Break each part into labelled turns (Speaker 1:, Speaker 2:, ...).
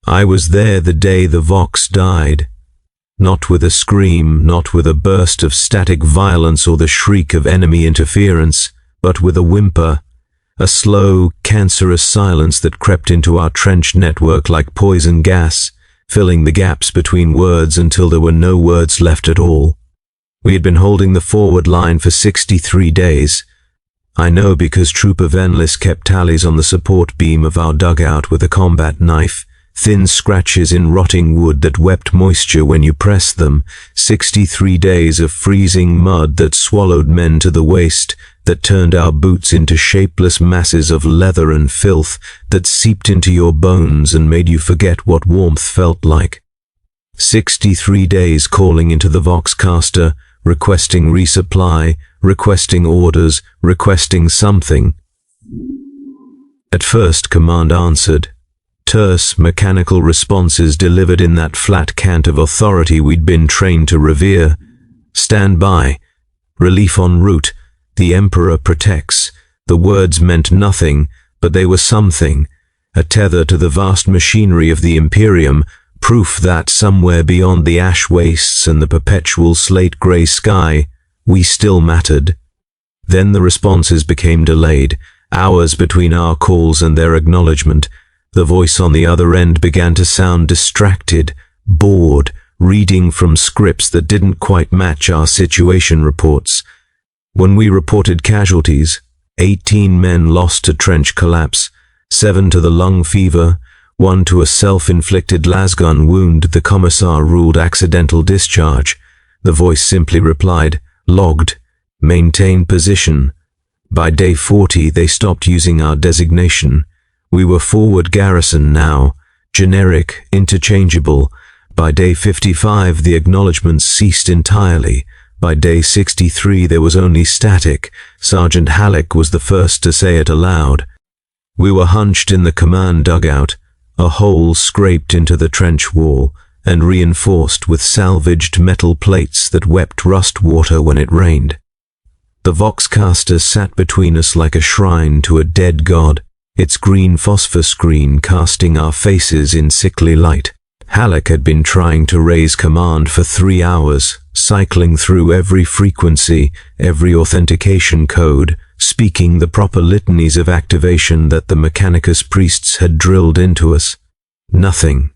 Speaker 1: I was there the day the Vox died. Not with a scream, not with a burst of static violence or the shriek of enemy interference, but with a whimper, a slow, cancerous silence that crept into our trench network like poison gas, filling the gaps between words until there were no words left at all. We had been holding the forward line for 63 days. I know because Trooper Venlis kept tallies on the support beam of our dugout with a combat knife, thin scratches in rotting wood that wept moisture when you pressed them, 63 days of freezing mud that swallowed men to the waist, that turned our boots into shapeless masses of leather and filth, that seeped into your bones and made you forget what warmth felt like. 63 days calling into the Voxcaster, requesting resupply, requesting orders, requesting something. At first, command answered. Terse, mechanical responses delivered in that flat cant of authority we'd been trained to revere. Stand by. Relief en route. The Emperor protects. The words meant nothing, but they were something. A tether to the vast machinery of the Imperium, proof that somewhere beyond the ash wastes and the perpetual slate-grey sky, we still mattered. Then the responses became delayed, hours between our calls and their acknowledgement. The voice on the other end began to sound distracted, bored, reading from scripts that didn't quite match our situation reports. When we reported casualties, 18 men lost to trench collapse, 7 to the lung fever, 1 to a self-inflicted lasgun wound the commissar ruled accidental discharge. The voice simply replied, logged, maintain position. By day 40 they stopped using our designation. We were forward garrison now, generic, interchangeable. By day 55 the acknowledgements ceased entirely. By day 63 there was only static. Sergeant Halleck was the first to say it aloud. We were hunched in the command dugout, a hole scraped into the trench wall and reinforced with salvaged metal plates that wept rust water when it rained. The Voxcaster sat between us like a shrine to a dead god, its green phosphor screen casting our faces in sickly light. Halleck had been trying to raise command for 3 hours, cycling through every frequency, every authentication code, speaking the proper litanies of activation that the Mechanicus priests had drilled into us. Nothing.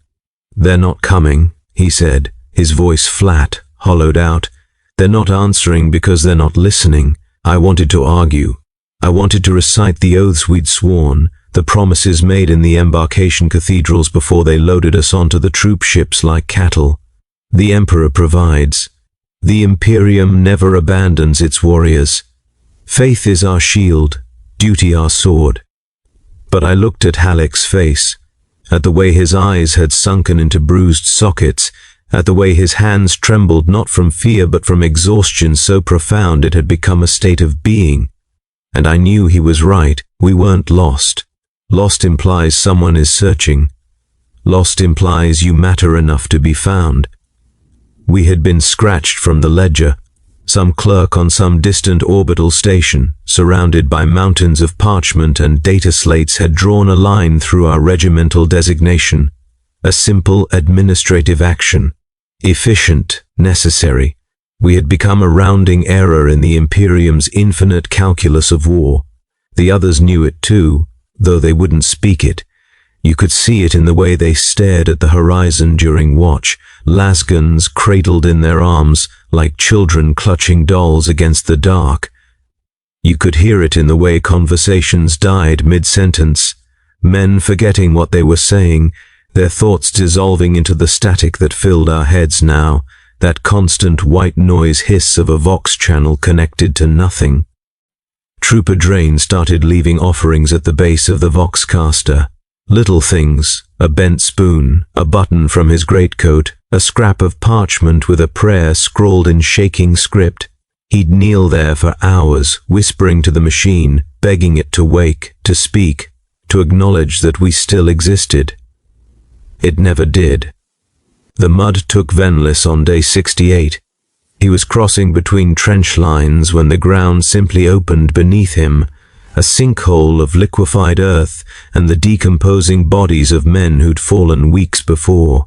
Speaker 1: They're not coming, he said, his voice flat, hollowed out. They're not answering because they're not listening. I wanted to argue. I wanted to recite the oaths we'd sworn, the promises made in the embarkation cathedrals before they loaded us onto the troop ships like cattle. The Emperor provides. The Imperium never abandons its warriors. Faith is our shield, duty our sword. But I looked at Halleck's face, at the way his eyes had sunken into bruised sockets, at the way his hands trembled not from fear but from exhaustion so profound it had become a state of being. And I knew he was right. We weren't lost. Lost implies someone is searching. Lost implies you matter enough to be found. We had been scratched from the ledger. Some clerk on some distant orbital station, surrounded by mountains of parchment and data slates, had drawn a line through our regimental designation. A simple administrative action. Efficient, necessary. We had become a rounding error in the Imperium's infinite calculus of war. The others knew it too, though they wouldn't speak it. You could see it in the way they stared at the horizon during watch, lasguns cradled in their arms like children clutching dolls against the dark. You could hear it in the way conversations died mid-sentence, men forgetting what they were saying, their thoughts dissolving into the static that filled our heads now, that constant white noise hiss of a Vox channel connected to nothing. Trooper Drain started leaving offerings at the base of the Voxcaster. Little things, a bent spoon, a button from his greatcoat, a scrap of parchment with a prayer scrawled in shaking script. He'd kneel there for hours, whispering to the machine, begging it to wake, to speak, to acknowledge that we still existed. It never did. The mud took Venlis on day 68. He was crossing between trench lines when the ground simply opened beneath him. a sinkhole of liquefied earth and the decomposing bodies of men who'd fallen weeks before.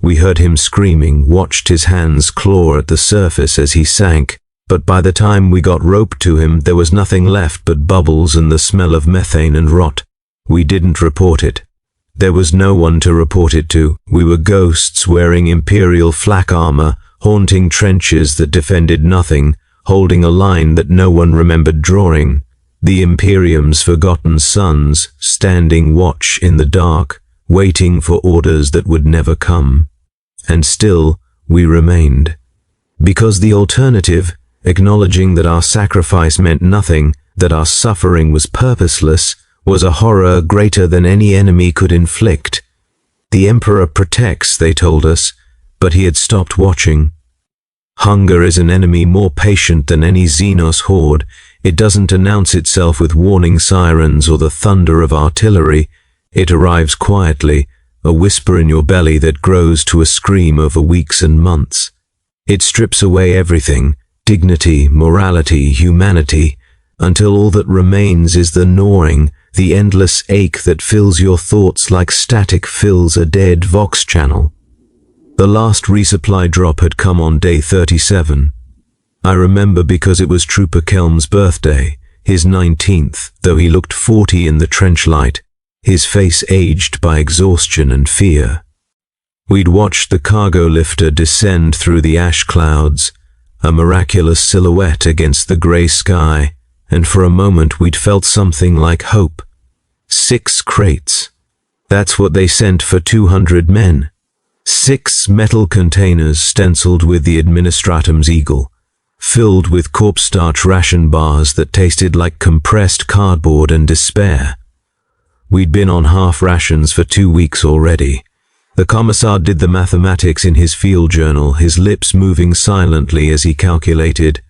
Speaker 1: We heard him screaming, watched his hands claw at the surface as he sank, but by the time we got roped to him, there was nothing left but bubbles and the smell of methane and rot. We didn't report it. There was no one to report it to. We were ghosts wearing Imperial flak armor, haunting trenches that defended nothing, holding a line that no one remembered drawing. The Imperium's forgotten sons, standing watch in the dark, waiting for orders that would never come. And still, we remained. Because the alternative, acknowledging that our sacrifice meant nothing, that our suffering was purposeless, was a horror greater than any enemy could inflict. The Emperor protects, they told us, but he had stopped watching. Hunger is an enemy more patient than any Xenos horde. It doesn't announce itself with warning sirens or the thunder of artillery. It arrives quietly, a whisper in your belly that grows to a scream over weeks and months. It strips away everything, dignity, morality, humanity, until all that remains is the gnawing, the endless ache that fills your thoughts like static fills a dead Vox channel. The last resupply drop had come on day 37. I remember because it was Trooper Kelm's birthday, his 19th, though he looked 40 in the trench light, his face aged by exhaustion and fear. We'd watched the cargo lifter descend through the ash clouds, a miraculous silhouette against the grey sky, and for a moment we'd felt something like hope. 6 crates. That's what they sent for 200 men. 6 metal containers stenciled with the Administratum's eagle, filled with corpse starch ration bars that tasted like compressed cardboard and despair. We'd been on half rations for 2 weeks already. The commissar did the mathematics in his field journal, his lips moving silently as he calculated.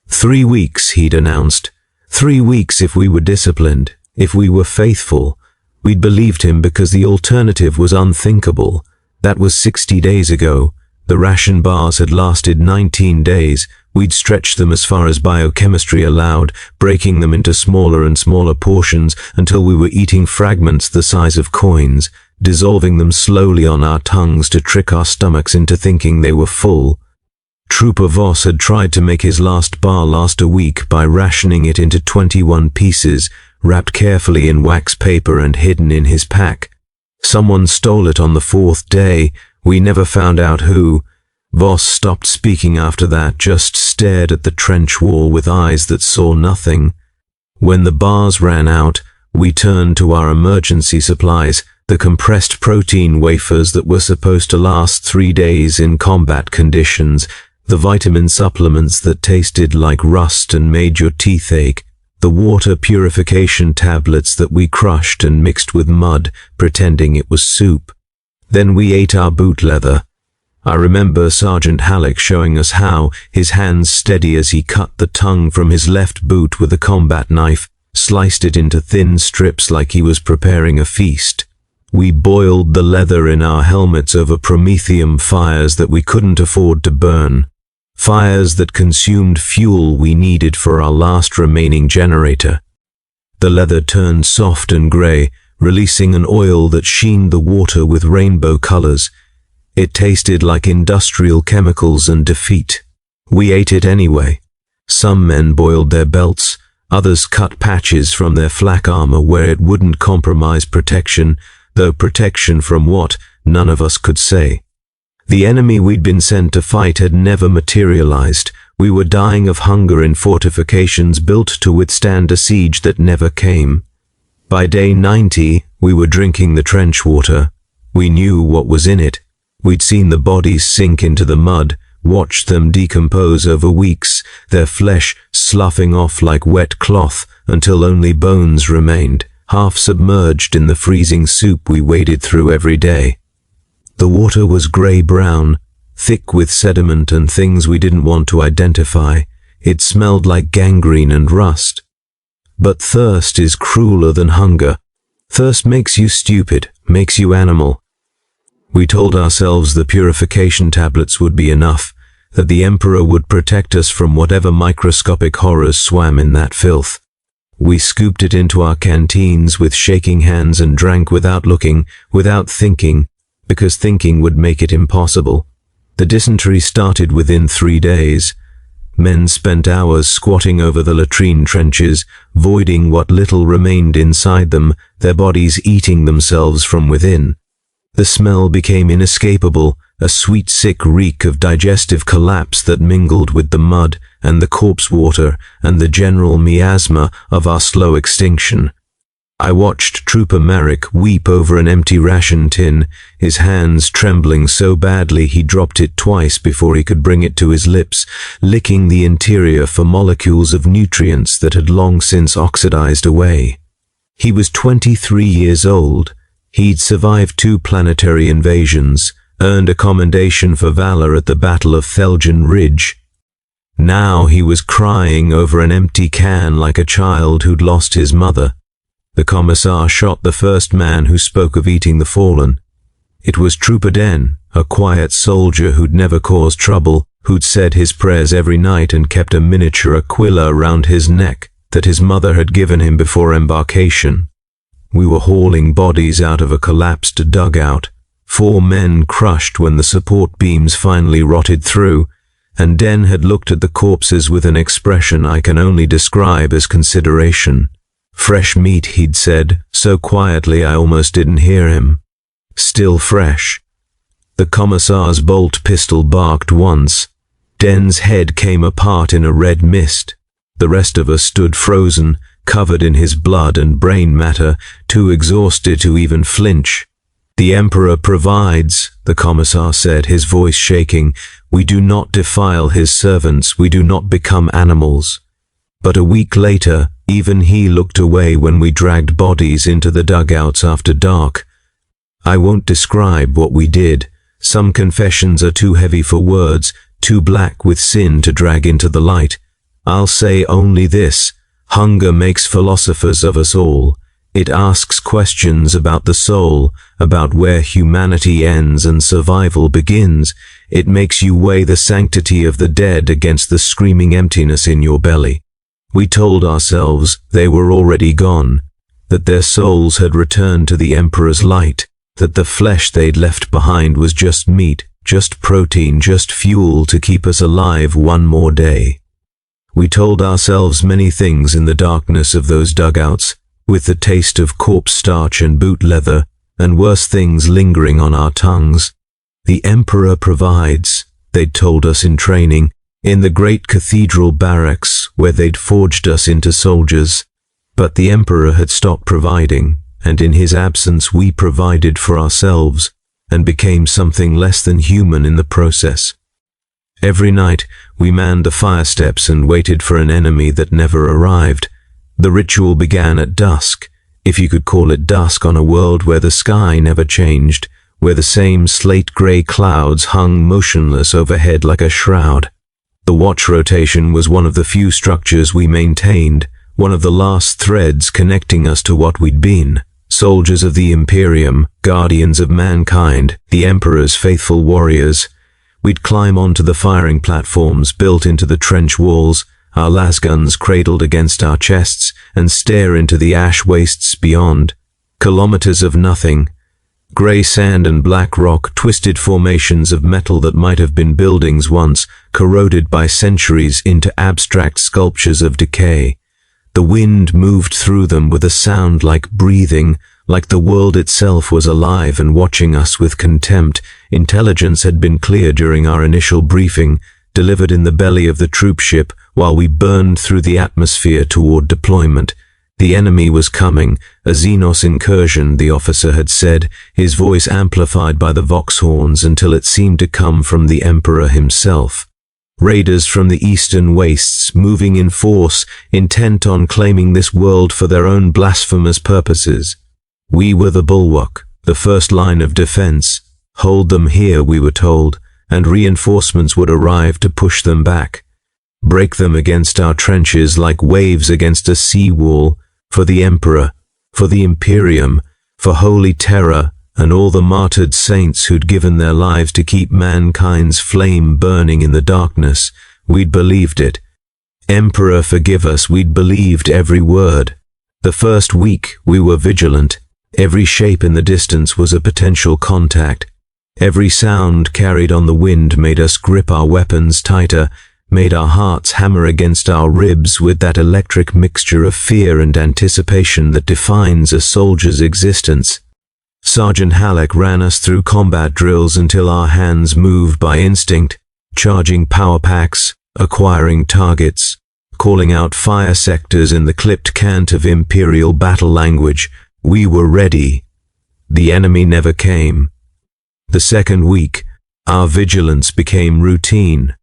Speaker 1: 3 weeks, he'd announced. 3 weeks if we were disciplined, if we were faithful. We'd believed him because the alternative was unthinkable. That was 60 days ago. The ration bars had lasted 19 days. We'd stretched them as far as biochemistry allowed, breaking them into smaller and smaller portions until we were eating fragments the size of coins, dissolving them slowly on our tongues to trick our stomachs into thinking they were full. Trooper Voss had tried to make his last bar last a week by rationing it into 21 pieces, wrapped carefully in wax paper and hidden in his pack. Someone stole it on the 4th day. We never found out who. Voss stopped speaking after that, just stared at the trench wall with eyes that saw nothing. When the bars ran out, we turned to our emergency supplies, the compressed protein wafers that were supposed to last 3 days in combat conditions, the vitamin supplements that tasted like rust and made your teeth ache, the water purification tablets that we crushed and mixed with mud, pretending it was soup. Then we ate our boot leather. I remember Sergeant Halleck showing us how, his hands steady as he cut the tongue from his left boot with a combat knife, sliced it into thin strips like he was preparing a feast. We boiled the leather in our helmets over promethium fires that we couldn't afford to burn, fires that consumed fuel we needed for our last remaining generator. The leather turned soft and grey, releasing an oil that sheened the water with rainbow colors. It tasted like industrial chemicals and defeat. We ate it anyway. Some men boiled their belts, others cut patches from their flak armor where it wouldn't compromise protection, though protection from what, none of us could say. The enemy we'd been sent to fight had never materialized. We were dying of hunger in fortifications built to withstand a siege that never came. By day 90, we were drinking the trench water. We knew what was in it. We'd seen the bodies sink into the mud, watched them decompose over weeks, their flesh sloughing off like wet cloth until only bones remained, half submerged in the freezing soup we waded through every day. The water was grey-brown, thick with sediment and things we didn't want to identify. It smelled like gangrene and rust. But thirst is crueler than hunger. Thirst makes you stupid, makes you animal. We told ourselves the purification tablets would be enough, that the Emperor would protect us from whatever microscopic horrors swam in that filth. We scooped it into our canteens with shaking hands and drank without looking, without thinking, because thinking would make it impossible. The dysentery started within 3 days. Men spent hours squatting over the latrine trenches, voiding what little remained inside them, their bodies eating themselves from within. The smell became inescapable, a sweet sick reek of digestive collapse that mingled with the mud and the corpse water and the general miasma of our slow extinction. I watched Trooper Merrick weep over an empty ration tin, his hands trembling so badly he dropped it twice before he could bring it to his lips, licking the interior for molecules of nutrients that had long since oxidized away. He was 23 years old. He'd survived 2 planetary invasions, earned a commendation for valor at the Battle of Thelgen Ridge. Now he was crying over an empty can like a child who'd lost his mother. The commissar shot the first man who spoke of eating the fallen. It was Trooper Den, a quiet soldier who'd never caused trouble, who'd said his prayers every night and kept a miniature aquila around his neck that his mother had given him before embarkation. We were hauling bodies out of a collapsed dugout, 4 men crushed when the support beams finally rotted through, and Den had looked at the corpses with an expression I can only describe as consideration. Fresh meat, he'd said, so quietly I almost didn't hear him. Still fresh. The commissar's bolt pistol barked once. Den's head came apart in a red mist. The rest of us stood frozen, covered in his blood and brain matter, too exhausted to even flinch. "The Emperor provides," the commissar said, his voice shaking. "We do not defile his servants, we do not become animals." But a week later, even he looked away when we dragged bodies into the dugouts after dark. I won't describe what we did. Some confessions are too heavy for words, too black with sin to drag into the light. I'll say only this: hunger makes philosophers of us all. It asks questions about the soul, about where humanity ends and survival begins. It makes you weigh the sanctity of the dead against the screaming emptiness in your belly. We told ourselves they were already gone, that their souls had returned to the Emperor's light, that the flesh they'd left behind was just meat, just protein, just fuel to keep us alive one more day. We told ourselves many things in the darkness of those dugouts, with the taste of corpse starch and boot leather, and worse things lingering on our tongues. "The Emperor provides," they'd told us in training, in the great cathedral barracks where they'd forged us into soldiers. But the Emperor had stopped providing, and in his absence we provided for ourselves, and became something less than human in the process. Every night we manned the fire steps and waited for an enemy that never arrived. The ritual began at dusk, if you could call it dusk on a world where the sky never changed, where the same slate-gray clouds hung motionless overhead like a shroud. The watch rotation was one of the few structures we maintained, one of the last threads connecting us to what we'd been. Soldiers of the Imperium, guardians of mankind, the Emperor's faithful warriors. We'd climb onto the firing platforms built into the trench walls, our lasguns cradled against our chests, and stare into the ash wastes beyond. Kilometers of nothing. Grey sand and black rock, twisted formations of metal that might have been buildings once, corroded by centuries into abstract sculptures of decay. The wind moved through them with a sound like breathing, like the world itself was alive and watching us with contempt. Intelligence had been clear during our initial briefing, delivered in the belly of the troop ship while we burned through the atmosphere toward deployment. The enemy was coming, a Xenos incursion, the officer had said, his voice amplified by the vox horns until it seemed to come from the Emperor himself. Raiders from the eastern wastes, moving in force, intent on claiming this world for their own blasphemous purposes. We were the bulwark, the first line of defense. Hold them here, we were told, and reinforcements would arrive to push them back. Break them against our trenches like waves against a sea wall, for the Emperor, for the Imperium, for Holy Terror, and all the martyred saints who'd given their lives to keep mankind's flame burning in the darkness. We'd believed it. Emperor, forgive us, we'd believed every word. The first week we were vigilant. Every shape in the distance was a potential contact. Every sound carried on the wind made us grip our weapons tighter, made our hearts hammer against our ribs with that electric mixture of fear and anticipation that defines a soldier's existence. Sergeant Halleck ran us through combat drills until our hands moved by instinct, charging power packs, acquiring targets, calling out fire sectors in the clipped cant of imperial battle language. We were ready. The enemy never came. The second week, our vigilance became routine.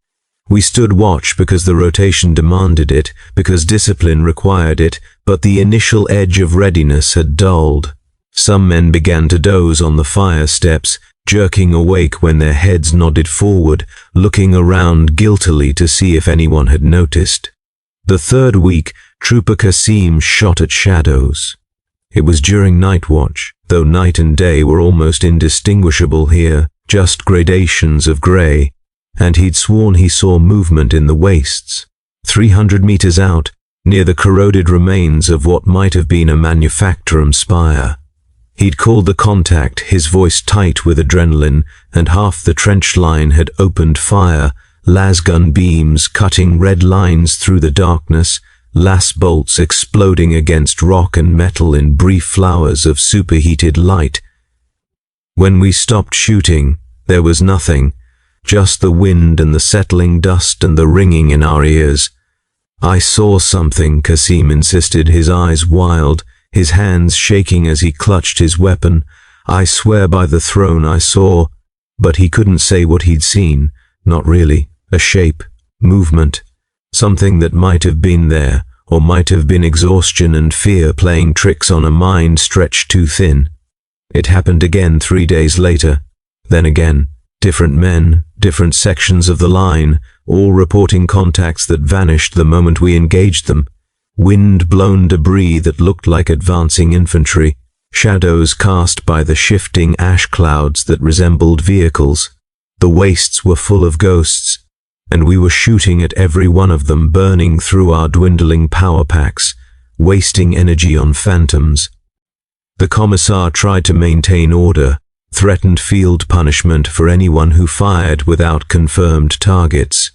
Speaker 1: We stood watch because the rotation demanded it, because discipline required it, but the initial edge of readiness had dulled. Some men began to doze on the fire steps, jerking awake when their heads nodded forward, looking around guiltily to see if anyone had noticed. The third week, Trooper Kasim shot at shadows. It was during night watch, though night and day were almost indistinguishable here, just gradations of grey, and he'd sworn he saw movement in the wastes. 300 meters out, near the corroded remains of what might have been a manufactorum spire. He'd called the contact, his voice tight with adrenaline, and half the trench line had opened fire, lasgun beams cutting red lines through the darkness, las bolts exploding against rock and metal in brief flowers of superheated light. When we stopped shooting, there was nothing, just the wind and the settling dust and the ringing in our ears. I saw something, Kasim insisted, his eyes wild, his hands shaking as he clutched his weapon. I swear by the throne I saw, but he couldn't say what he'd seen. Not really. A shape, movement, something that might have been there, or might have been exhaustion and fear playing tricks on a mind stretched too thin. It happened again 3 days later. Then again, different men, different sections of the line, all reporting contacts that vanished the moment we engaged them. Wind-blown debris that looked like advancing infantry, shadows cast by the shifting ash clouds that resembled vehicles. The wastes were full of ghosts, and we were shooting at every one of them, burning through our dwindling power packs, wasting energy on phantoms. The commissar tried to maintain order, threatened field punishment for anyone who fired without confirmed targets.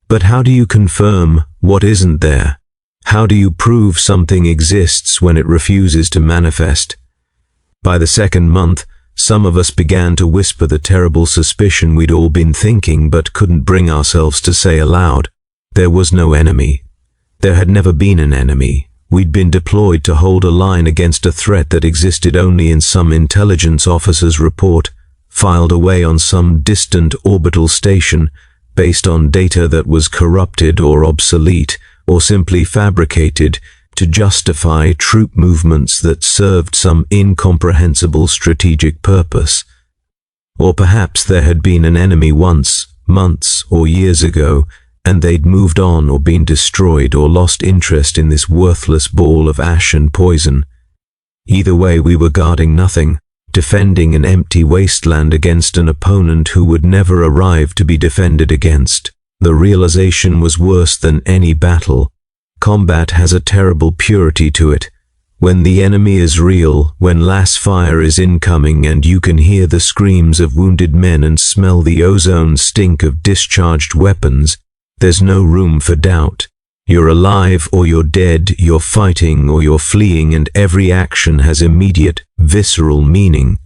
Speaker 1: But how do you confirm what isn't there? How do you prove something exists when it refuses to manifest? By the second month, some of us began to whisper the terrible suspicion we'd all been thinking but couldn't bring ourselves to say aloud. There was no enemy. There had never been an enemy. We'd been deployed to hold a line against a threat that existed only in some intelligence officer's report, filed away on some distant orbital station, based on data that was corrupted or obsolete, or simply fabricated to justify troop movements that served some incomprehensible strategic purpose. Or perhaps there had been an enemy once, months or years ago, and they'd moved on or been destroyed or lost interest in this worthless ball of ash and poison. Either way, we were guarding nothing, defending an empty wasteland against an opponent who would never arrive to be defended against. The realization was worse than any battle. Combat has a terrible purity to it. When the enemy is real, when last fire is incoming and you can hear the screams of wounded men and smell the ozone stink of discharged weapons, there's no room for doubt. You're alive or you're dead, you're fighting or you're fleeing, and every action has immediate, visceral meaning.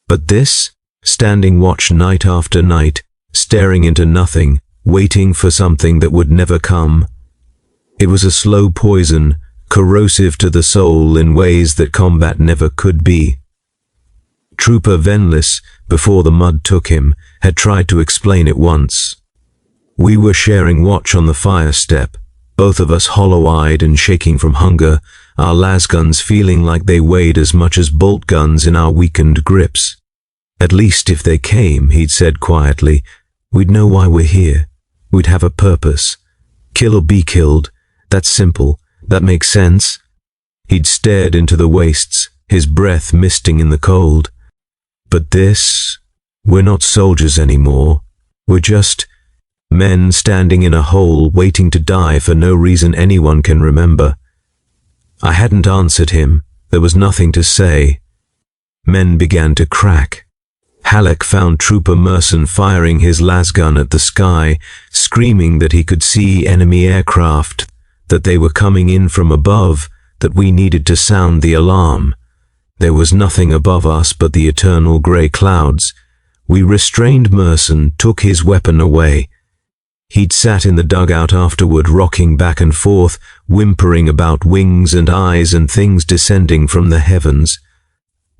Speaker 1: But this, standing watch night after night, staring into nothing, waiting for something that would never come, it was a slow poison, corrosive to the soul in ways that combat never could be. Trooper Venlis, before the mud took him, had tried to explain it once. We were sharing watch on the fire step, both of us hollow-eyed and shaking from hunger, our lasguns feeling like they weighed as much as bolt guns in our weakened grips. At least if they came, he'd said quietly, we'd know why we're here. We'd have a purpose. Kill or be killed. That's simple. That makes sense. He'd stared into the wastes, his breath misting in the cold. But this, we're not soldiers anymore. We're just Men standing in a hole waiting to die for no reason anyone can remember. I hadn't answered him. There was nothing to say. Men began to crack. Halleck found Trooper Merson firing his lasgun at the sky, screaming that he could see enemy aircraft, that they were coming in from above, that we needed to sound the alarm. There was nothing above us but the eternal grey clouds. We restrained Merson, took his weapon away. He'd sat in the dugout afterward, rocking back and forth, whimpering about wings and eyes and things descending from the heavens.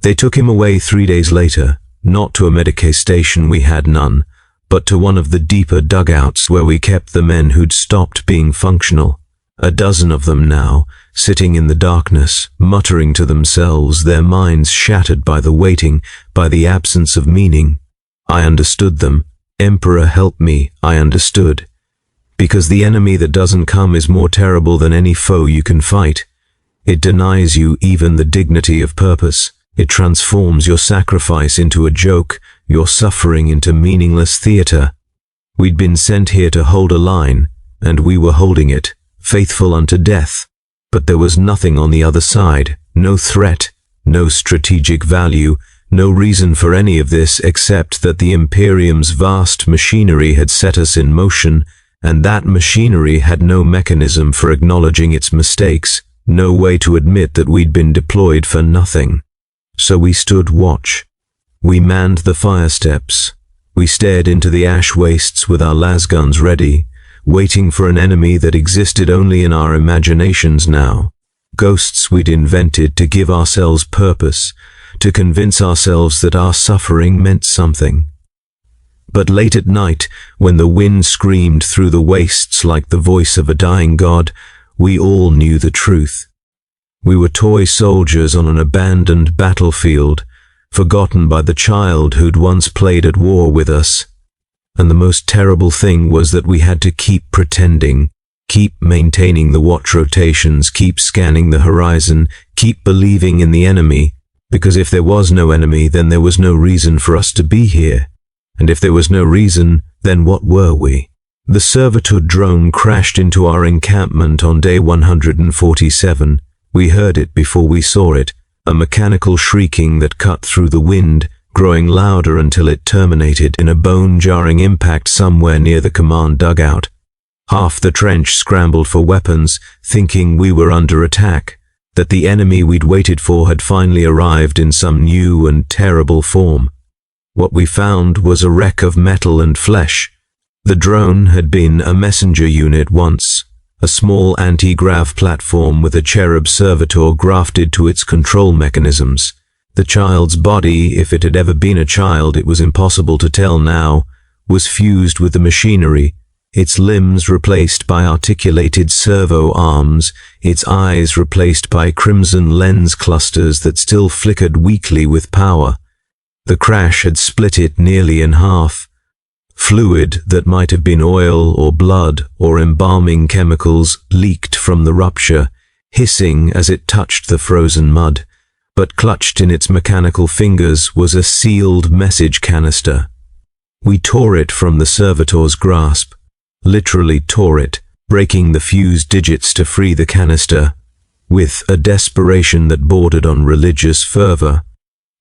Speaker 1: They took him away 3 days later, not to a Medicae station, we had none, but to one of the deeper dugouts where we kept the men who'd stopped being functional. A dozen of them now, sitting in the darkness, muttering to themselves, their minds shattered by the waiting, by the absence of meaning. I understood them. Emperor help me, I understood. Because the enemy that doesn't come is more terrible than any foe you can fight. It denies you even the dignity of purpose. It transforms your sacrifice into a joke, your suffering into meaningless theater. We'd been sent here to hold a line, and we were holding it, faithful unto death. But there was nothing on the other side, no threat, no strategic value, no reason for any of this except that the Imperium's vast machinery had set us in motion, and that machinery had no mechanism for acknowledging its mistakes, no way to admit that we'd been deployed for nothing. So we stood watch. We manned the fire steps. We stared into the ash wastes with our lasguns ready, waiting for an enemy that existed only in our imaginations now. Ghosts we'd invented to give ourselves purpose, to convince ourselves that our suffering meant something. But late at night, when the wind screamed through the wastes like the voice of a dying god, we all knew the truth. We were toy soldiers on an abandoned battlefield, forgotten by the child who'd once played at war with us. And the most terrible thing was that we had to keep pretending, keep maintaining the watch rotations, keep scanning the horizon, keep believing in the enemy, because if there was no enemy, then there was no reason for us to be here. And if there was no reason, then what were we? The servitor drone crashed into our encampment on day 147. We heard it before we saw it, a mechanical shrieking that cut through the wind, growing louder until it terminated in a bone-jarring impact somewhere near the command dugout. Half the trench scrambled for weapons, thinking we were under attack, that the enemy we'd waited for had finally arrived in some new and terrible form. What we found was a wreck of metal and flesh. The drone had been a messenger unit once, a small anti-grav platform with a cherub servitor grafted to its control mechanisms. The child's body, if it had ever been a child, it was impossible to tell now, was fused with the machinery, its limbs replaced by articulated servo arms, its eyes replaced by crimson lens clusters that still flickered weakly with power. The crash had split it nearly in half. Fluid that might have been oil or blood or embalming chemicals leaked from the rupture, hissing as it touched the frozen mud, but clutched in its mechanical fingers was a sealed message canister. We tore it from the servitor's grasp, literally tore it, breaking the fused digits to free the canister, with a desperation that bordered on religious fervor.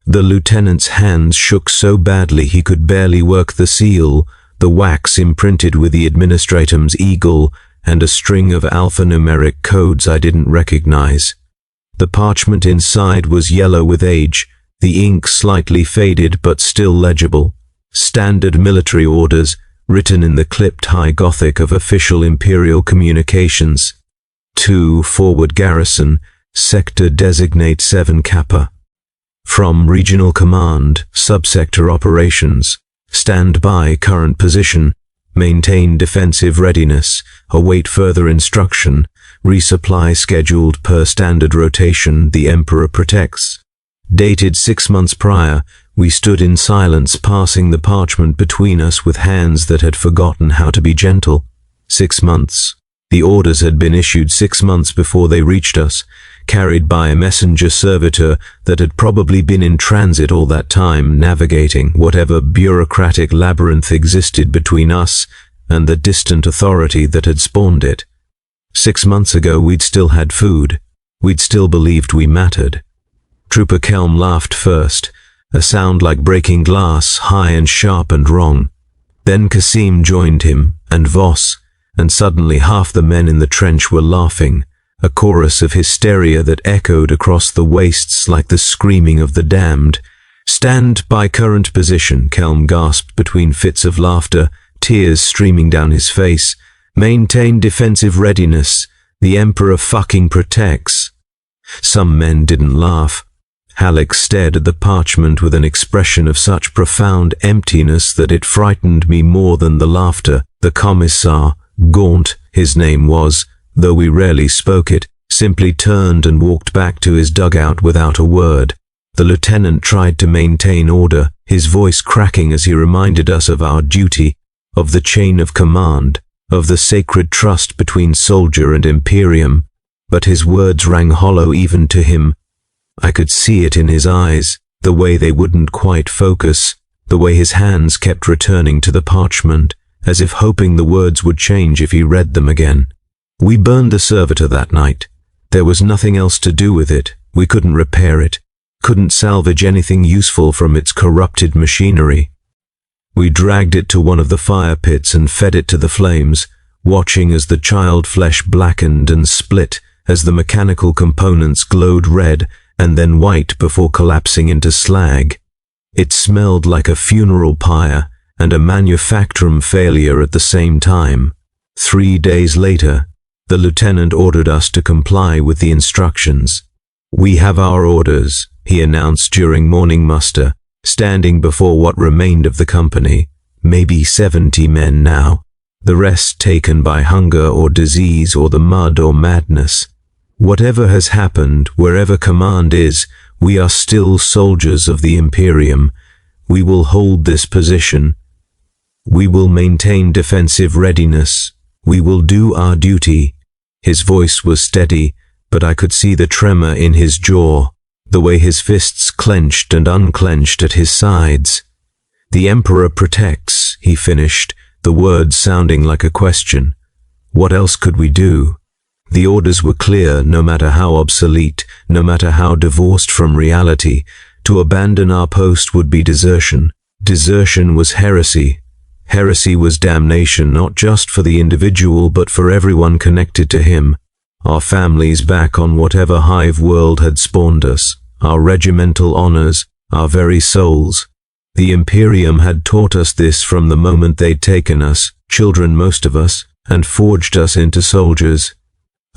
Speaker 1: The lieutenant's hands shook so badly he could barely work the seal, the wax imprinted with the administratum's eagle, and a string of alphanumeric codes I didn't recognize. The parchment inside was yellow with age, the ink slightly faded but still legible. Standard military orders, written in the clipped high Gothic of official imperial communications. 2 Forward Garrison, Sector Designate 7 Kappa. From Regional Command, Subsector Operations, stand by current position, maintain defensive readiness, await further instruction, resupply scheduled per standard rotation, the Emperor protects. Dated 6 months prior, we stood in silence, passing the parchment between us with hands that had forgotten how to be gentle. 6 months. The orders had been issued 6 months before they reached us, carried by a messenger servitor that had probably been in transit all that time, navigating whatever bureaucratic labyrinth existed between us and the distant authority that had spawned it. 6 months ago we'd still had food. We'd still believed we mattered. Trooper Kelm laughed first, a sound like breaking glass, high and sharp and wrong. Then Kasim joined him, and Voss, and suddenly half the men in the trench were laughing, a chorus of hysteria that echoed across the wastes like the screaming of the damned. "Stand by current position," Kelm gasped between fits of laughter, tears streaming down his face. "Maintain defensive readiness. The Emperor fucking protects." Some men didn't laugh. Halleck stared at the parchment with an expression of such profound emptiness that it frightened me more than the laughter. The commissar, Gaunt, his name was, though we rarely spoke it, simply turned and walked back to his dugout without a word. The lieutenant tried to maintain order, his voice cracking as he reminded us of our duty, of the chain of command, of the sacred trust between soldier and Imperium, but his words rang hollow even to him. I could see it in his eyes, the way they wouldn't quite focus, the way his hands kept returning to the parchment, as if hoping the words would change if he read them again. We burned the servitor that night. There was nothing else to do with it. We couldn't repair it, couldn't salvage anything useful from its corrupted machinery. We dragged it to one of the fire pits and fed it to the flames, watching as the child flesh blackened and split, as the mechanical components glowed red and then white before collapsing into slag. It smelled like a funeral pyre and a manufacturing failure at the same time. 3 days later, the lieutenant ordered us to comply with the instructions. "We have our orders," he announced during morning muster, standing before what remained of the company, maybe 70 men now, the rest taken by hunger or disease or the mud or madness. "Whatever has happened, wherever command is, we are still soldiers of the Imperium. We will hold this position. We will maintain defensive readiness. We will do our duty." His voice was steady, but I could see the tremor in his jaw, the way his fists clenched and unclenched at his sides. "The Emperor protects," he finished, the words sounding like a question. What else could we do? The orders were clear, no matter how obsolete, no matter how divorced from reality. To abandon our post would be desertion. Desertion was heresy. Heresy was damnation, not just for the individual, but for everyone connected to him. Our families back on whatever hive world had spawned us, our regimental honors, our very souls. The Imperium had taught us this from the moment they'd taken us, children most of us, and forged us into soldiers.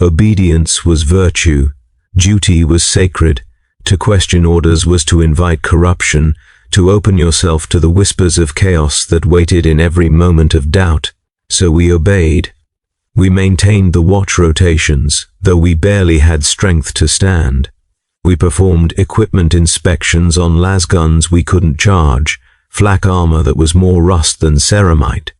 Speaker 1: Obedience was virtue. Duty was sacred. To question orders was to invite corruption, to open yourself to the whispers of chaos that waited in every moment of doubt. So we obeyed. We maintained the watch rotations, though we barely had strength to stand. We performed equipment inspections on lasguns we couldn't charge, flak armor that was more rust than ceramite.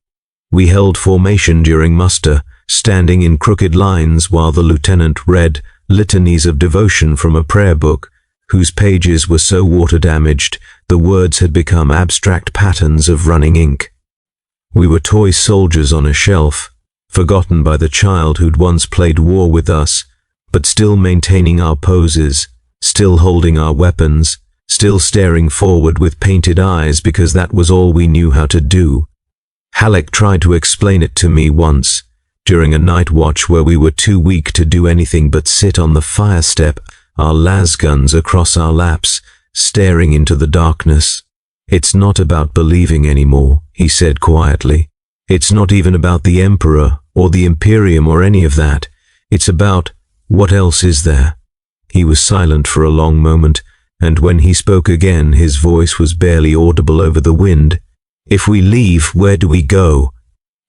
Speaker 1: We held formation during muster, standing in crooked lines while the lieutenant read litanies of devotion from a prayer book, whose pages were so water-damaged the words had become abstract patterns of running ink. We were toy soldiers on a shelf, forgotten by the child who'd once played war with us, but still maintaining our poses, still holding our weapons, still staring forward with painted eyes because that was all we knew how to do. Halleck tried to explain it to me once, during a night watch where we were too weak to do anything but sit on the fire step, our lasguns across our laps, staring into the darkness. "It's not about believing anymore," he said quietly. "It's not even about the Emperor or the Imperium or any of that. It's about what else is there?" He was silent for a long moment, and when he spoke again, his voice was barely audible over the wind. "If we leave, where do we go?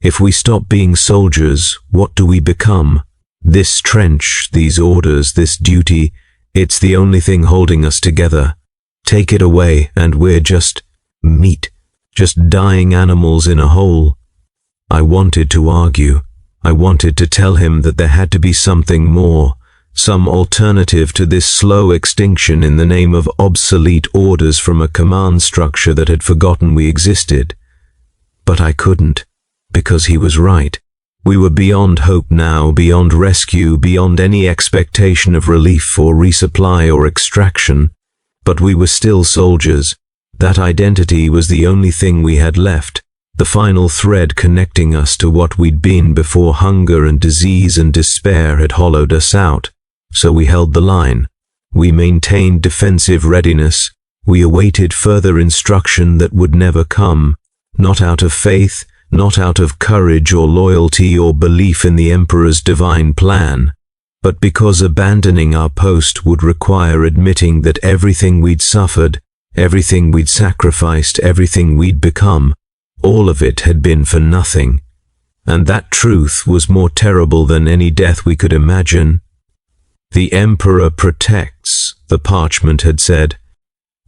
Speaker 1: If we stop being soldiers, what do we become? This trench, these orders, this duty, it's the only thing holding us together. Take it away, and we're just meat, just dying animals in a hole." I wanted to argue. I wanted to tell him that there had to be something more, some alternative to this slow extinction in the name of obsolete orders from a command structure that had forgotten we existed. But I couldn't. because he was right. We were beyond hope now, beyond rescue, beyond any expectation of relief or resupply or extraction. But we were still soldiers. That identity was the only thing we had left, the final thread connecting us to what we'd been before hunger and disease and despair had hollowed us out. So we held the line. We maintained defensive readiness. We awaited further instruction that would never come, not out of faith, not out of courage or loyalty or belief in the Emperor's divine plan, but because abandoning our post would require admitting that everything we'd suffered, everything we'd sacrificed, everything we'd become, all of it had been for nothing. And that truth was more terrible than any death we could imagine. The Emperor protects, the parchment had said,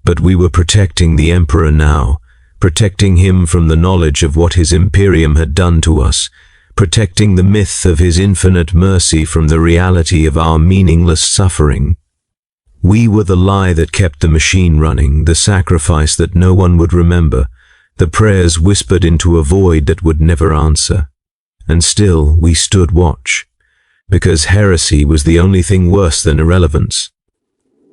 Speaker 1: but we were protecting the Emperor now, protecting him from the knowledge of what his Imperium had done to us, protecting the myth of his infinite mercy from the reality of our meaningless suffering. We were the lie that kept the machine running, the sacrifice that no one would remember, the prayers whispered into a void that would never answer. And still we stood watch, because heresy was the only thing worse than irrelevance.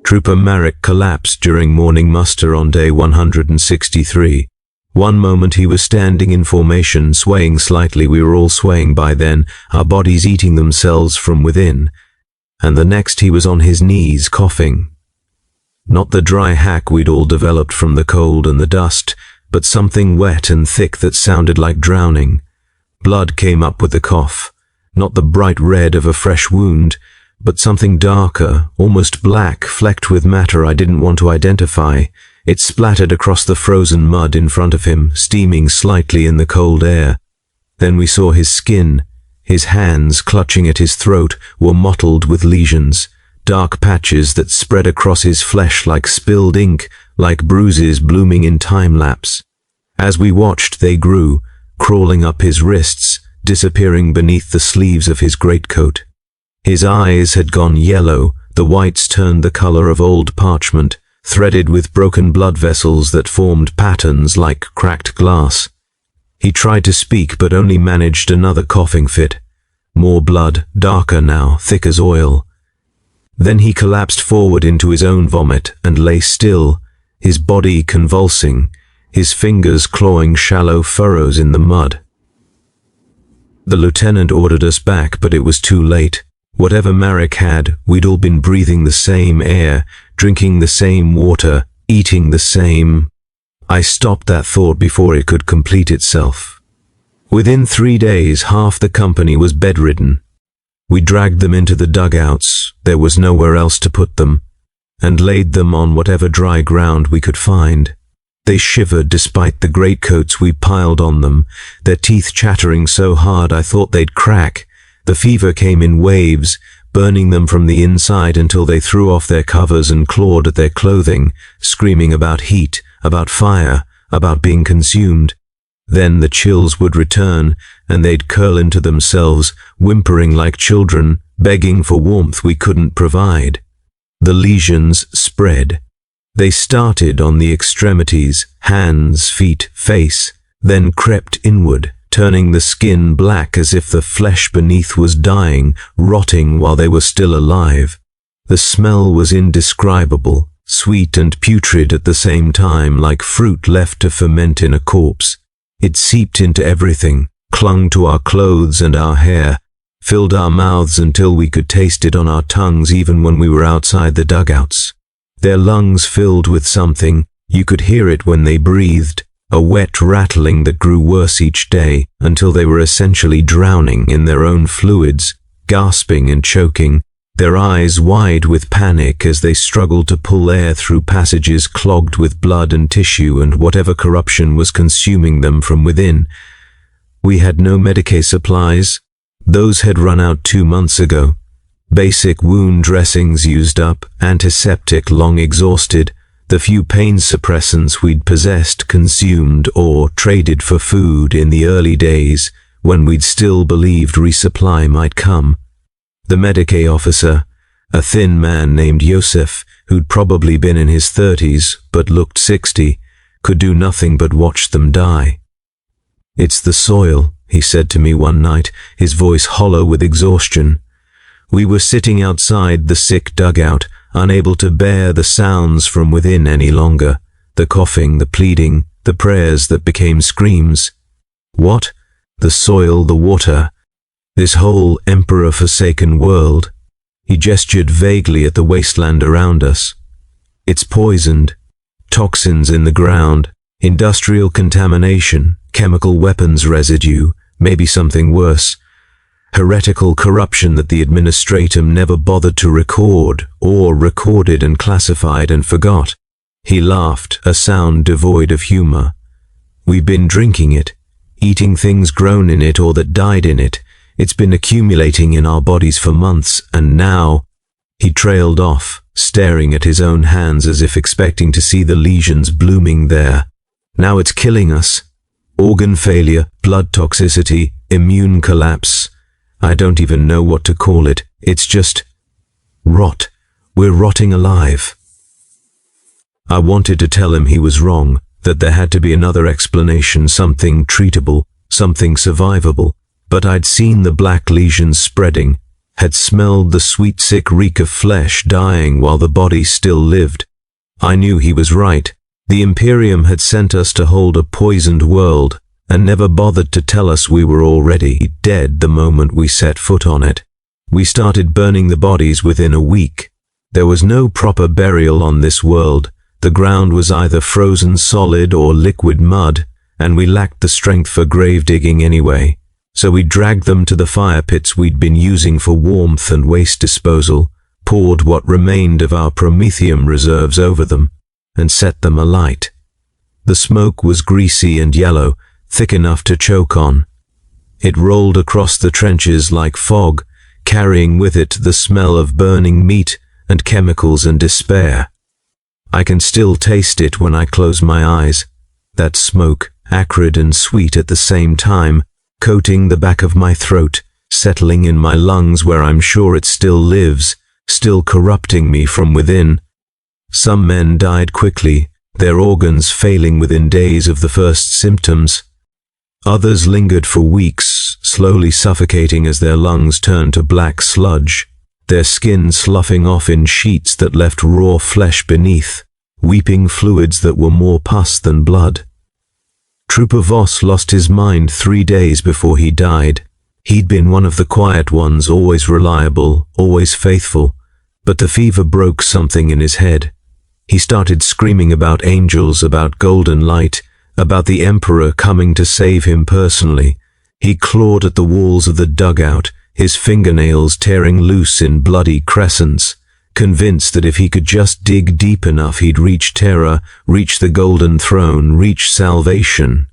Speaker 1: Trooper Marek collapsed during morning muster on day 163. One moment he was standing in formation, swaying slightly, we were all swaying by then, our bodies eating themselves from within, and the next he was on his knees, coughing. Not the dry hack we'd all developed from the cold and the dust, but something wet and thick that sounded like drowning. Blood came up with the cough, not the bright red of a fresh wound, but something darker, almost black, flecked with matter I didn't want to identify. It splattered across the frozen mud in front of him, steaming slightly in the cold air. Then we saw his skin. His hands, clutching at his throat, were mottled with lesions, dark patches that spread across his flesh like spilled ink, like bruises blooming in time-lapse. As we watched, they grew, crawling up his wrists, disappearing beneath the sleeves of his greatcoat. His eyes had gone yellow, the whites turned the color of old parchment, threaded with broken blood vessels that formed patterns like cracked glass. He tried to speak, but only managed another coughing fit. More blood, darker now, thick as oil. Then he collapsed forward into his own vomit and lay still, his body convulsing, his fingers clawing shallow furrows in the mud. The lieutenant ordered us back, but it was too late. Whatever Marek had, we'd all been breathing the same air, drinking the same water, eating the same. I stopped that thought before it could complete itself. Within 3 days, half the company was bedridden. We dragged them into the dugouts, there was nowhere else to put them, and laid them on whatever dry ground we could find. They shivered despite the greatcoats we piled on them, their teeth chattering so hard I thought they'd crack. The fever came in waves, burning them from the inside until they threw off their covers and clawed at their clothing, screaming about heat, about fire, about being consumed. Then the chills would return, and they'd curl into themselves, whimpering like children, begging for warmth we couldn't provide. The lesions spread. They started on the extremities, hands, feet, face, then crept inward, turning the skin black as if the flesh beneath was dying, rotting while they were still alive. The smell was indescribable, sweet and putrid at the same time, like fruit left to ferment in a corpse. It seeped into everything, clung to our clothes and our hair, filled our mouths until we could taste it on our tongues even when we were outside the dugouts. Their lungs filled with something, you could hear it when they breathed, a wet rattling that grew worse each day until they were essentially drowning in their own fluids, gasping and choking, their eyes wide with panic as they struggled to pull air through passages clogged with blood and tissue and whatever corruption was consuming them from within. We had no Medicae supplies. Those had run out 2 months ago. Basic wound dressings used up, antiseptic long exhausted, the few pain suppressants we'd possessed consumed or traded for food in the early days when we'd still believed resupply might come. The Medicae officer, a thin man named Yosef, who'd probably been in his 30s but looked 60, could do nothing but watch them die. "It's the soil," he said to me one night, his voice hollow with exhaustion. We were sitting outside the sick dugout, unable to bear the sounds from within any longer, the coughing, the pleading, the prayers that became screams. What? The soil, the water, this whole emperor-forsaken world. He gestured vaguely at the wasteland around us. It's poisoned. Toxins in the ground, industrial contamination, chemical weapons residue, maybe something worse. Heretical corruption that the administratum never bothered to record, or recorded and classified and forgot. He laughed, a sound devoid of humor. We've been drinking it, eating things grown in it or that died in it. It's been accumulating in our bodies for months, and now... He trailed off, staring at his own hands as if expecting to see the lesions blooming there. Now it's killing us. Organ failure, blood toxicity, immune collapse. I don't even know what to call it. It's just... rot. We're rotting alive. I wanted to tell him he was wrong, that there had to be another explanation, something treatable, something survivable. But I'd seen the black lesions spreading, had smelled the sweet sick reek of flesh dying while the body still lived. I knew he was right. The Imperium had sent us to hold a poisoned world, and never bothered to tell us we were already dead the moment we set foot on it. We started burning the bodies within a week. There was no proper burial on this world. The ground was either frozen solid or liquid mud, and we lacked the strength for grave digging anyway. So we dragged them to the fire pits we'd been using for warmth and waste disposal, poured what remained of our promethium reserves over them, and set them alight. The smoke was greasy and yellow, thick enough to choke on. It rolled across the trenches like fog, carrying with it the smell of burning meat and chemicals and despair. I can still taste it when I close my eyes, that smoke, acrid and sweet at the same time, coating the back of my throat, settling in my lungs where I'm sure it still lives, still corrupting me from within. Some men died quickly, their organs failing within days of the first symptoms. Others lingered for weeks, slowly suffocating as their lungs turned to black sludge, their skin sloughing off in sheets that left raw flesh beneath, weeping fluids that were more pus than blood. Trooper Voss lost his mind 3 days before he died. He'd been one of the quiet ones, always reliable, always faithful, but the fever broke something in his head. He started screaming about angels, about golden light, about the Emperor coming to save him personally. He clawed at the walls of the dugout, his fingernails tearing loose in bloody crescents, convinced that if he could just dig deep enough he'd reach Terra, reach the Golden Throne, reach salvation.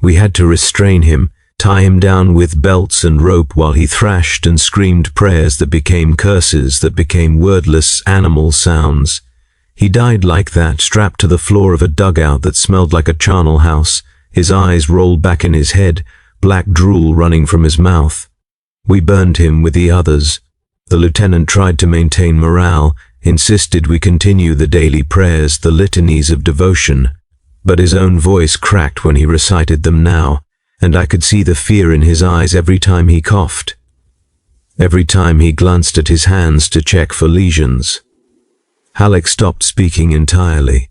Speaker 1: We had to restrain him, tie him down with belts and rope while he thrashed and screamed prayers that became curses, that became wordless animal sounds. He died like that, strapped to the floor of a dugout that smelled like a charnel house, his eyes rolled back in his head, black drool running from his mouth. We burned him with the others. The lieutenant tried to maintain morale, insisted we continue the daily prayers, the litanies of devotion, but his own voice cracked when he recited them now, and I could see the fear in his eyes every time he coughed, every time he glanced at his hands to check for lesions. Halleck stopped speaking entirely.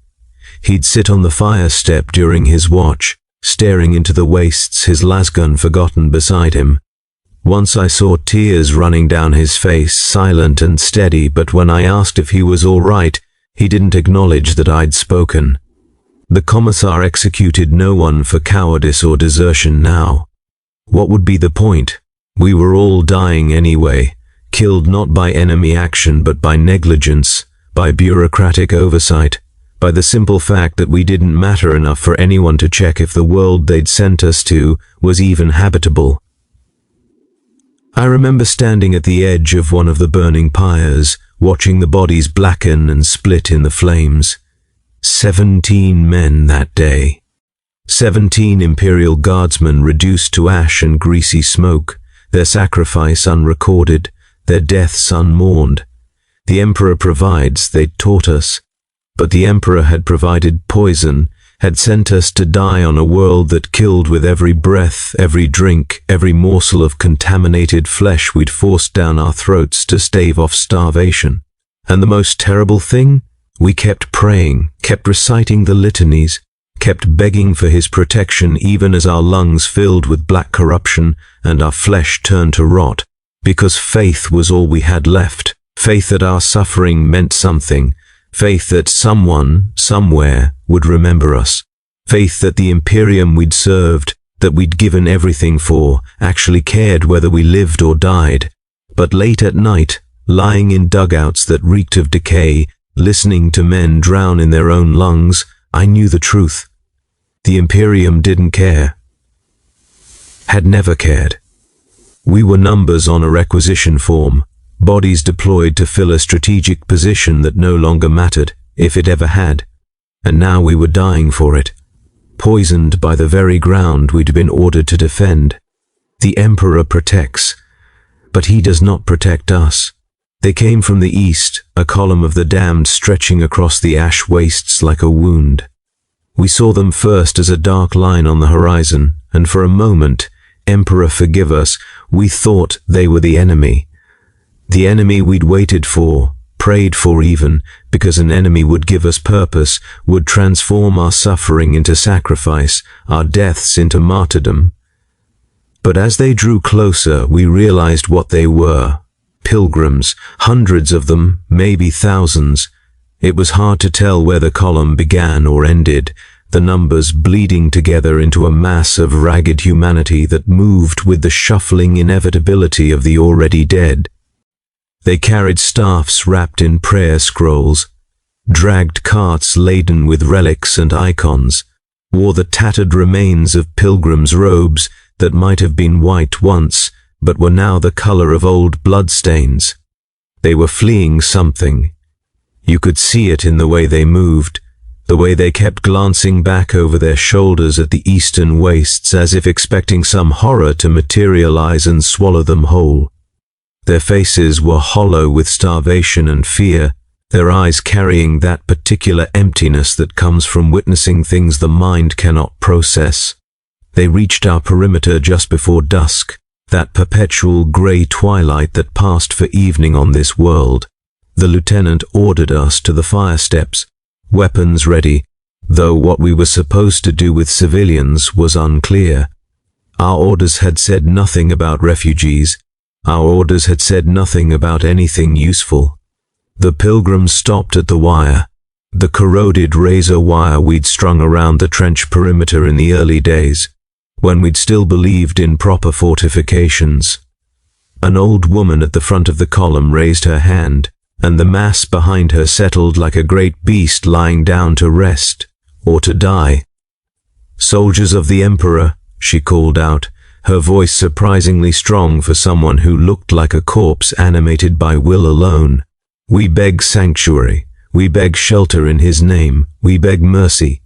Speaker 1: He'd sit on the fire step during his watch, staring into the wastes, his lasgun forgotten beside him. Once I saw tears running down his face, silent and steady, but when I asked if he was all right, he didn't acknowledge that I'd spoken. The commissar executed no one for cowardice or desertion now. What would be the point? We were all dying anyway, killed not by enemy action but by negligence, by bureaucratic oversight, by the simple fact that we didn't matter enough for anyone to check if the world they'd sent us to was even habitable. I remember standing at the edge of one of the burning pyres, watching the bodies blacken and split in the flames. 17 men that day. 17 Imperial Guardsmen reduced to ash and greasy smoke, their sacrifice unrecorded, their deaths unmourned. The Emperor provides, they'd taught us, but the Emperor had provided poison, had sent us to die on a world that killed with every breath, every drink, every morsel of contaminated flesh we'd forced down our throats to stave off starvation. And the most terrible thing? We kept praying, kept reciting the litanies, kept begging for his protection even as our lungs filled with black corruption and our flesh turned to rot, because faith was all we had left, faith that our suffering meant something, faith that someone, somewhere, would remember us, faith that the Imperium we'd served, that we'd given everything for, actually cared whether we lived or died. But late at night, lying in dugouts that reeked of decay, listening to men drown in their own lungs, I knew the truth. The Imperium didn't care. Had never cared. We were numbers on a requisition form, bodies deployed to fill a strategic position that no longer mattered, if it ever had. And now we were dying for it, poisoned by the very ground we'd been ordered to defend. The Emperor protects, but he does not protect us. They came from the east, a column of the damned stretching across the ash wastes like a wound. We saw them first as a dark line on the horizon, and for a moment, Emperor forgive us, we thought they were the enemy. The enemy we'd waited for, prayed for even, because an enemy would give us purpose, would transform our suffering into sacrifice, our deaths into martyrdom. But as they drew closer, we realized what they were. Pilgrims, hundreds of them, maybe thousands. It was hard to tell where the column began or ended, the numbers bleeding together into a mass of ragged humanity that moved with the shuffling inevitability of the already dead. They carried staffs wrapped in prayer scrolls, dragged carts laden with relics and icons, wore the tattered remains of pilgrims' robes that might have been white once, but were now the color of old bloodstains. They were fleeing something. You could see it in the way they moved, the way they kept glancing back over their shoulders at the eastern wastes as if expecting some horror to materialize and swallow them whole. Their faces were hollow with starvation and fear, their eyes carrying that particular emptiness that comes from witnessing things the mind cannot process. They reached our perimeter just before dusk, that perpetual grey twilight that passed for evening on this world. The lieutenant ordered us to the fire steps, weapons ready, though what we were supposed to do with civilians was unclear. Our orders had said nothing about refugees. Our orders had said nothing about anything useful. The pilgrims stopped at the wire, the corroded razor wire we'd strung around the trench perimeter in the early days, when we'd still believed in proper fortifications. An old woman at the front of the column raised her hand, and the mass behind her settled like a great beast lying down to rest, or to die. "Soldiers of the Emperor," she called out, her voice surprisingly strong for someone who looked like a corpse animated by will alone. "We beg sanctuary, we beg shelter in his name, we beg mercy."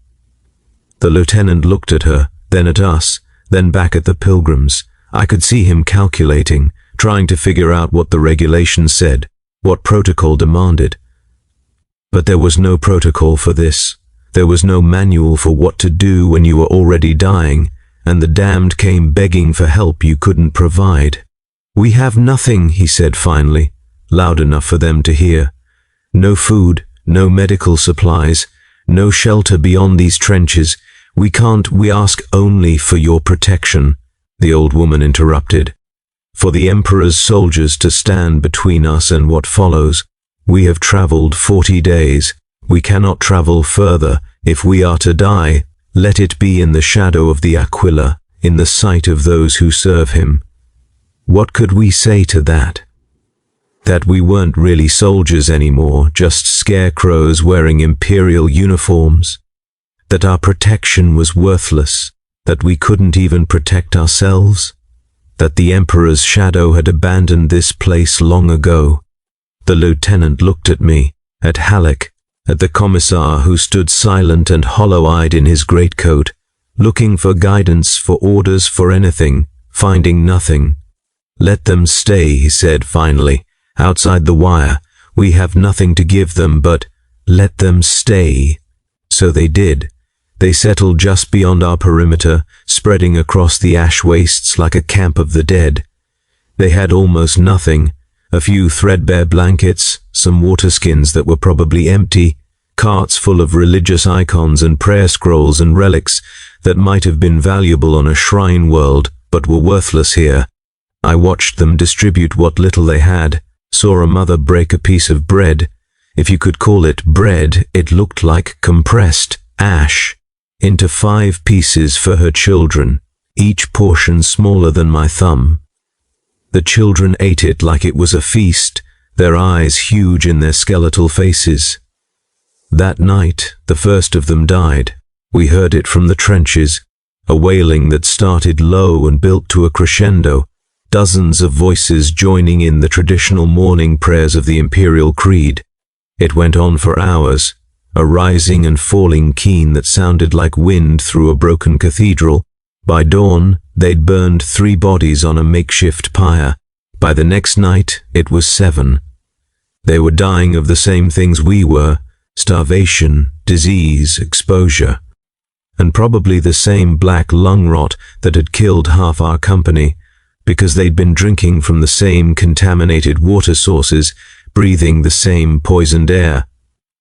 Speaker 1: The lieutenant looked at her, then at us, then back at the pilgrims. I could see him calculating, trying to figure out what the regulations said, what protocol demanded. But there was no protocol for this. There was no manual for what to do when you were already dying, and the damned came begging for help you couldn't provide. "We have nothing," he said finally, loud enough for them to hear. "No food, no medical supplies, no shelter beyond these trenches. We ask only for your protection," the old woman interrupted. "For the Emperor's soldiers to stand between us and what follows. We have traveled 40 days. We cannot travel further. If we are to die, let it be in the shadow of the Aquila, in the sight of those who serve him." What could we say to that? That we weren't really soldiers anymore, just scarecrows wearing imperial uniforms? That our protection was worthless? That we couldn't even protect ourselves? That the Emperor's shadow had abandoned this place long ago? The lieutenant looked at me, at Halleck, at the commissar who stood silent and hollow-eyed in his greatcoat, looking for guidance, for orders, for anything, finding nothing. "Let them stay," he said finally, "outside the wire. We have nothing to give them, but let them stay." So they did. They settled just beyond our perimeter, spreading across the ash wastes like a camp of the dead. They had almost nothing, a few threadbare blankets, some water skins that were probably empty, carts full of religious icons and prayer scrolls and relics that might have been valuable on a shrine world but were worthless here. I watched them distribute what little they had, saw a mother break a piece of bread. If you could call it bread, it looked like compressed ash, into 5 pieces for her children, each portion smaller than my thumb. The children ate it like it was a feast, their eyes huge in their skeletal faces. That night, the first of them died. We heard it from the trenches, a wailing that started low and built to a crescendo, dozens of voices joining in the traditional morning prayers of the Imperial Creed. It went on for hours, a rising and falling keen that sounded like wind through a broken cathedral. By dawn, they'd burned 3 bodies on a makeshift pyre. By the next night, it was 7. They were dying of the same things we were: starvation, disease, exposure, and probably the same black lung rot that had killed half our company, because they'd been drinking from the same contaminated water sources, breathing the same poisoned air.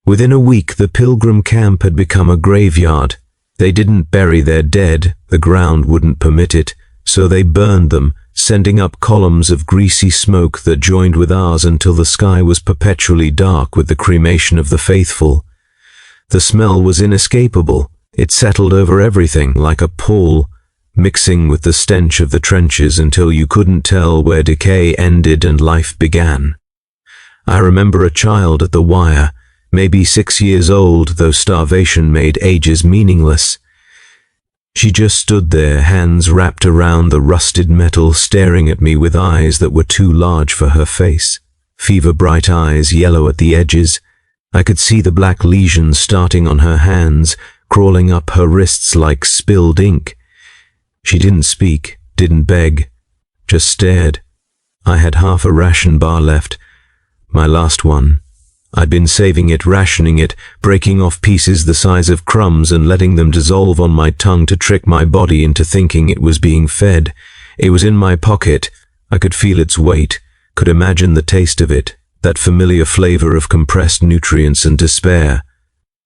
Speaker 1: Within a week, the pilgrim camp had become a graveyard. They didn't bury their dead, the ground wouldn't permit it, so they burned them, sending up columns of greasy smoke that joined with ours until the sky was perpetually dark with the cremation of the faithful. The smell was inescapable. It settled over everything like a pall, mixing with the stench of the trenches until you couldn't tell where decay ended and life began. I remember a child at the wire, maybe 6 years old, though starvation made ages meaningless. She just stood there, hands wrapped around the rusted metal, staring at me with eyes that were too large for her face. Fever-bright eyes, yellow at the edges. I could see the black lesions starting on her hands, crawling up her wrists like spilled ink. She didn't speak, didn't beg, just stared. I had half a ration bar left, my last one. I'd been saving it, rationing it, breaking off pieces the size of crumbs and letting them dissolve on my tongue to trick my body into thinking it was being fed. It was in my pocket. I could feel its weight, could imagine the taste of it, that familiar flavor of compressed nutrients and despair.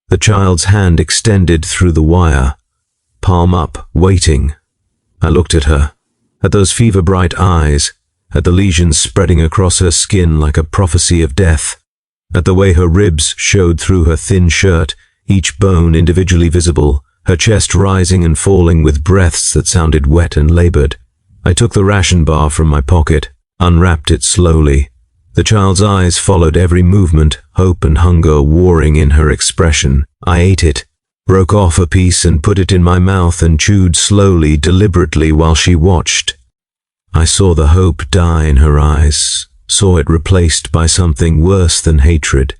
Speaker 1: The child's hand extended through the wire, palm up, waiting. I looked at her, at those fever-bright eyes, at the lesions spreading across her skin like a prophecy of death, at the way her ribs showed through her thin shirt, each bone individually visible, her chest rising and falling with breaths that sounded wet and labored. I took the ration bar from my pocket, unwrapped it slowly. The child's eyes followed every movement, hope and hunger warring in her expression. I ate it, broke off a piece and put it in my mouth and chewed slowly, deliberately while she watched. I saw the hope die in her eyes, saw it replaced by something worse than hatred,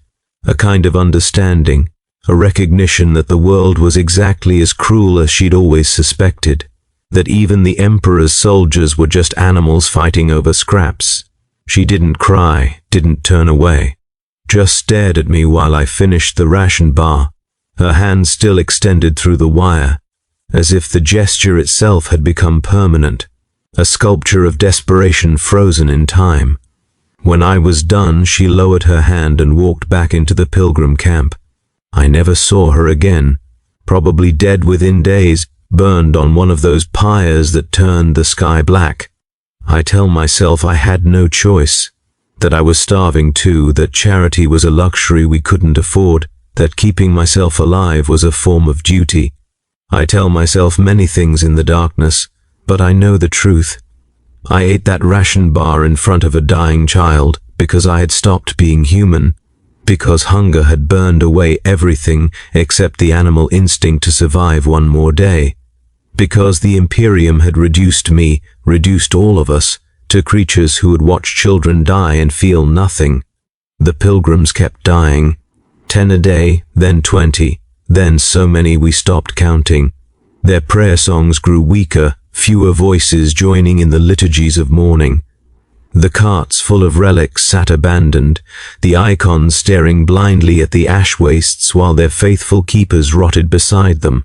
Speaker 1: a kind of understanding, a recognition that the world was exactly as cruel as she'd always suspected, that even the Emperor's soldiers were just animals fighting over scraps. She didn't cry, didn't turn away, just stared at me while I finished the ration bar, her hand still extended through the wire, as if the gesture itself had become permanent, a sculpture of desperation frozen in time. When I was done, she lowered her hand and walked back into the pilgrim camp. I never saw her again, probably dead within days, burned on one of those pyres that turned the sky black. I tell myself I had no choice, that I was starving too, that charity was a luxury we couldn't afford, that keeping myself alive was a form of duty. I tell myself many things in the darkness, but I know the truth. I ate that ration bar in front of a dying child because I had stopped being human, because hunger had burned away everything except the animal instinct to survive one more day, because the Imperium had reduced me, reduced all of us, to creatures who would watch children die and feel nothing. The pilgrims kept dying, 10 a day, then 20, then so many we stopped counting. Their prayer songs grew weaker, fewer voices joining in the liturgies of mourning. The carts full of relics sat abandoned, the icons staring blindly at the ash wastes while their faithful keepers rotted beside them.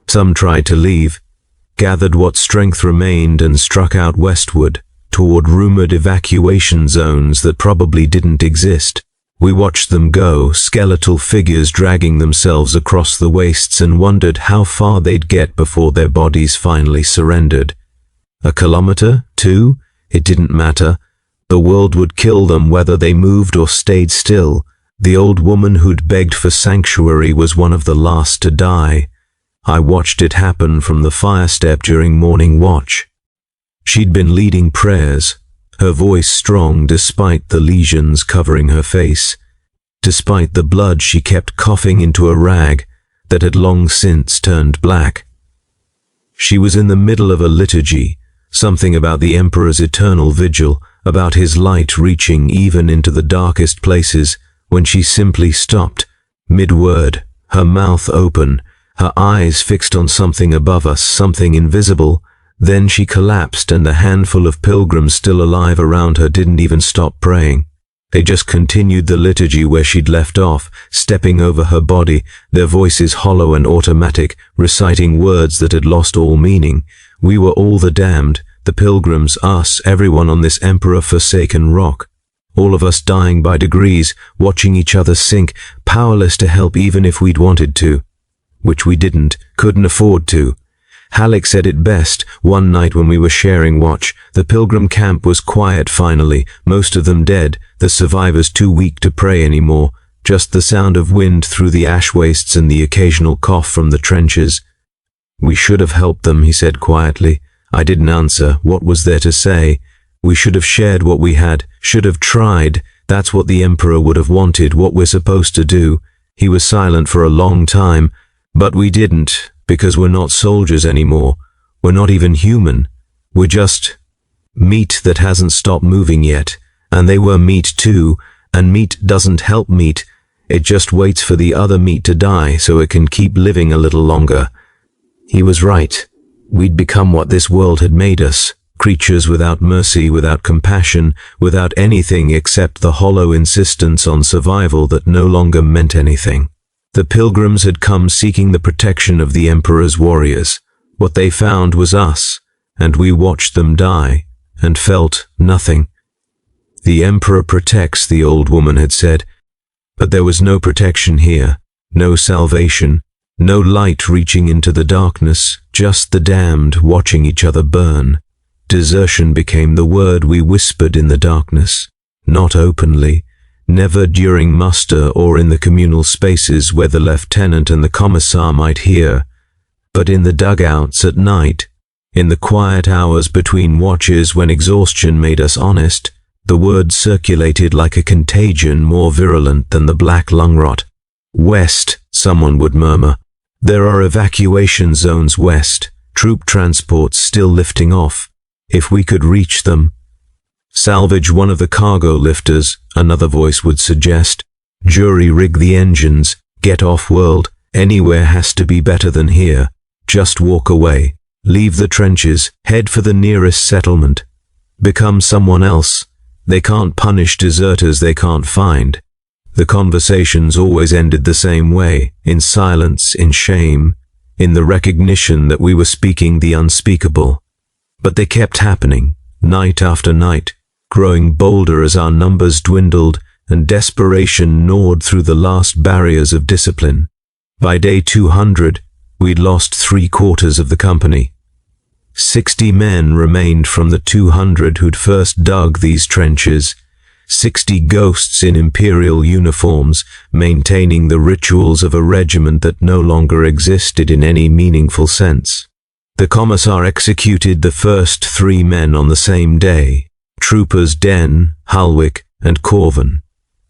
Speaker 1: Some tried to leave, gathered what strength remained and struck out westward, toward rumored evacuation zones that probably didn't exist. We watched them go, skeletal figures dragging themselves across the wastes, and wondered how far they'd get before their bodies finally surrendered. A kilometer? 2? It didn't matter. The world would kill them whether they moved or stayed still. The old woman who'd begged for sanctuary was one of the last to die. I watched it happen from the fire step during morning watch. She'd been leading prayers, her voice strong despite the lesions covering her face, despite the blood she kept coughing into a rag that had long since turned black. She was in the middle of a liturgy, something about the Emperor's eternal vigil, about his light reaching even into the darkest places, when she simply stopped, mid-word, her mouth open, her eyes fixed on something above us, something invisible. Then she collapsed, and the handful of pilgrims still alive around her didn't even stop praying. They just continued the liturgy where she'd left off, stepping over her body, their voices hollow and automatic, reciting words that had lost all meaning. We were all the damned, the pilgrims, us, everyone on this Emperor-forsaken rock. All of us dying by degrees, watching each other sink, powerless to help even if we'd wanted to. Which we didn't, couldn't afford to. Halleck said it best one night when we were sharing watch. The pilgrim camp was quiet finally, most of them dead, the survivors too weak to pray anymore, just the sound of wind through the ash wastes and the occasional cough from the trenches. We should have helped them, he said quietly. I didn't answer. What was there to say? We should have shared what we had, should have tried. That's what the Emperor would have wanted, what we're supposed to do. He was silent for a long time, but we didn't. Because we're not soldiers anymore. We're not even human. We're just meat that hasn't stopped moving yet. And they were meat too, and meat doesn't help meat. It just waits for the other meat to die so it can keep living a little longer. He was right. We'd become what this world had made us. Creatures without mercy, without compassion, without anything except the hollow insistence on survival that no longer meant anything. The pilgrims had come seeking the protection of the Emperor's warriors. What they found was us, and we watched them die, and felt nothing. The Emperor protects, the old woman had said, but there was no protection here, no salvation, no light reaching into the darkness, just the damned watching each other burn. Desertion became the word we whispered in the darkness, not openly, never during muster or in the communal spaces where the lieutenant and the commissar might hear, but in the dugouts at night, in the quiet hours between watches when exhaustion made us honest, the word circulated like a contagion more virulent than the black lung rot. West, someone would murmur. There are evacuation zones west, troop transports still lifting off. If we could reach them. Salvage one of the cargo lifters, another voice would suggest. Jury-rig the engines, get off-world, anywhere has to be better than here. Just walk away, leave the trenches, head for the nearest settlement. Become someone else. They can't punish deserters they can't find. The conversations always ended the same way, in silence, in shame, in the recognition that we were speaking the unspeakable. But they kept happening, night after night, growing bolder as our numbers dwindled and desperation gnawed through the last barriers of discipline. By day 200, we'd lost 3/4 of the company. 60 men remained from the 200 who'd first dug these trenches, 60 ghosts in imperial uniforms, maintaining the rituals of a regiment that no longer existed in any meaningful sense. The commissar executed the first 3 men on the same day, troopers Den, Halwick, and Corvin.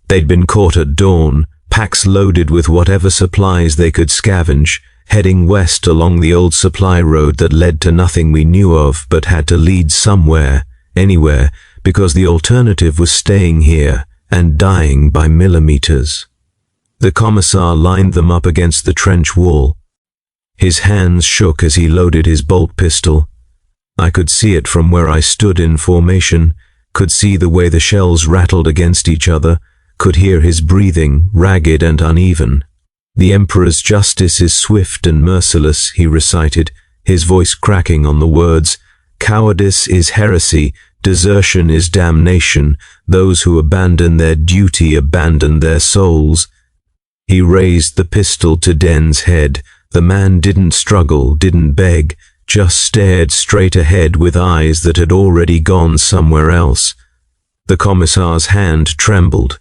Speaker 1: They'd been caught at dawn, packs loaded with whatever supplies they could scavenge, heading west along the old supply road that led to nothing we knew of but had to lead somewhere, anywhere, because the alternative was staying here and dying by millimeters. The commissar lined them up against the trench wall. His hands shook as he loaded his bolt pistol. I could see it from where I stood in formation, could see the way the shells rattled against each other, could hear his breathing, ragged and uneven. "The Emperor's justice is swift and merciless," he recited, his voice cracking on the words. "Cowardice is heresy, desertion is damnation. Those who abandon their duty abandon their souls." He raised the pistol to Den's head. The man didn't struggle, didn't beg, just stared straight ahead with eyes that had already gone somewhere else. The commissar's hand trembled.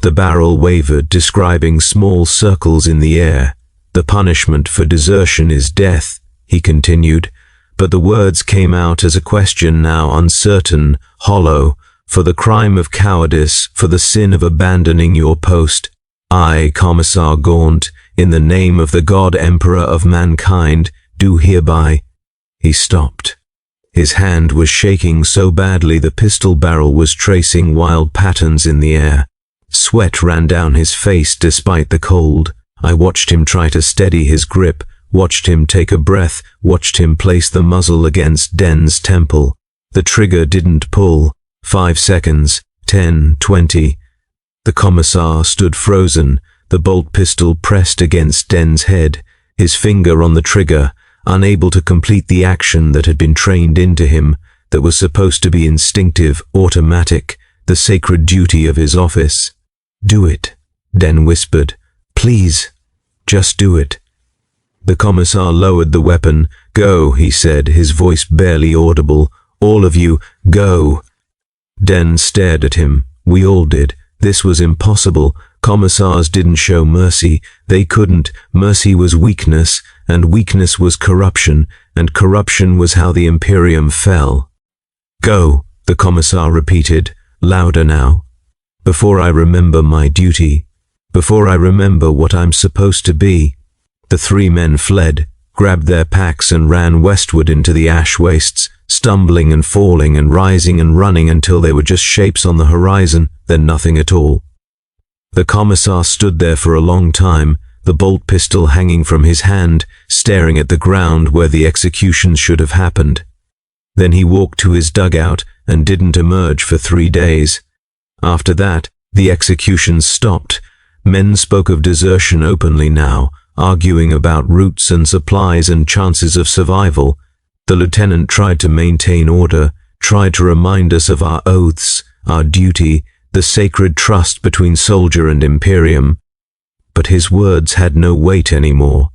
Speaker 1: The barrel wavered, describing small circles in the air. "The punishment for desertion is death," he continued, but the words came out as a question now, uncertain, hollow. "For the crime of cowardice, for the sin of abandoning your post, I, Commissar Gaunt, in the name of the God Emperor of mankind, do hereby—" He stopped. His hand was shaking so badly the pistol barrel was tracing wild patterns in the air. Sweat ran down his face despite the cold. I watched him try to steady his grip, watched him take a breath, watched him place the muzzle against Den's temple. The trigger didn't pull. 5 seconds, 10, 20. The commissar stood frozen, the bolt pistol pressed against Den's head, his finger on the trigger, unable to complete the action that had been trained into him, that was supposed to be instinctive, automatic, the sacred duty of his office. "Do it," Den whispered. "Please, just do it." The commissar lowered the weapon. "Go," he said, his voice barely audible. "All of you, go." Den stared at him. We all did. This was impossible. Commissars didn't show mercy. They couldn't. Mercy was weakness, and weakness was corruption, and corruption was how the Imperium fell. "Go," the commissar repeated, louder now. "Before I remember my duty. Before I remember what I'm supposed to be." The 3 men fled, grabbed their packs and ran westward into the ash wastes, stumbling and falling and rising and running until they were just shapes on the horizon, then nothing at all. The commissar stood there for a long time, the bolt pistol hanging from his hand, staring at the ground where the execution should have happened. Then he walked to his dugout and didn't emerge for 3 days. After that, the executions stopped. Men spoke of desertion openly now, arguing about routes and supplies and chances of survival. The lieutenant tried to maintain order, tried to remind us of our oaths, our duty, the sacred trust between soldier and Imperium. But his words had no weight anymore.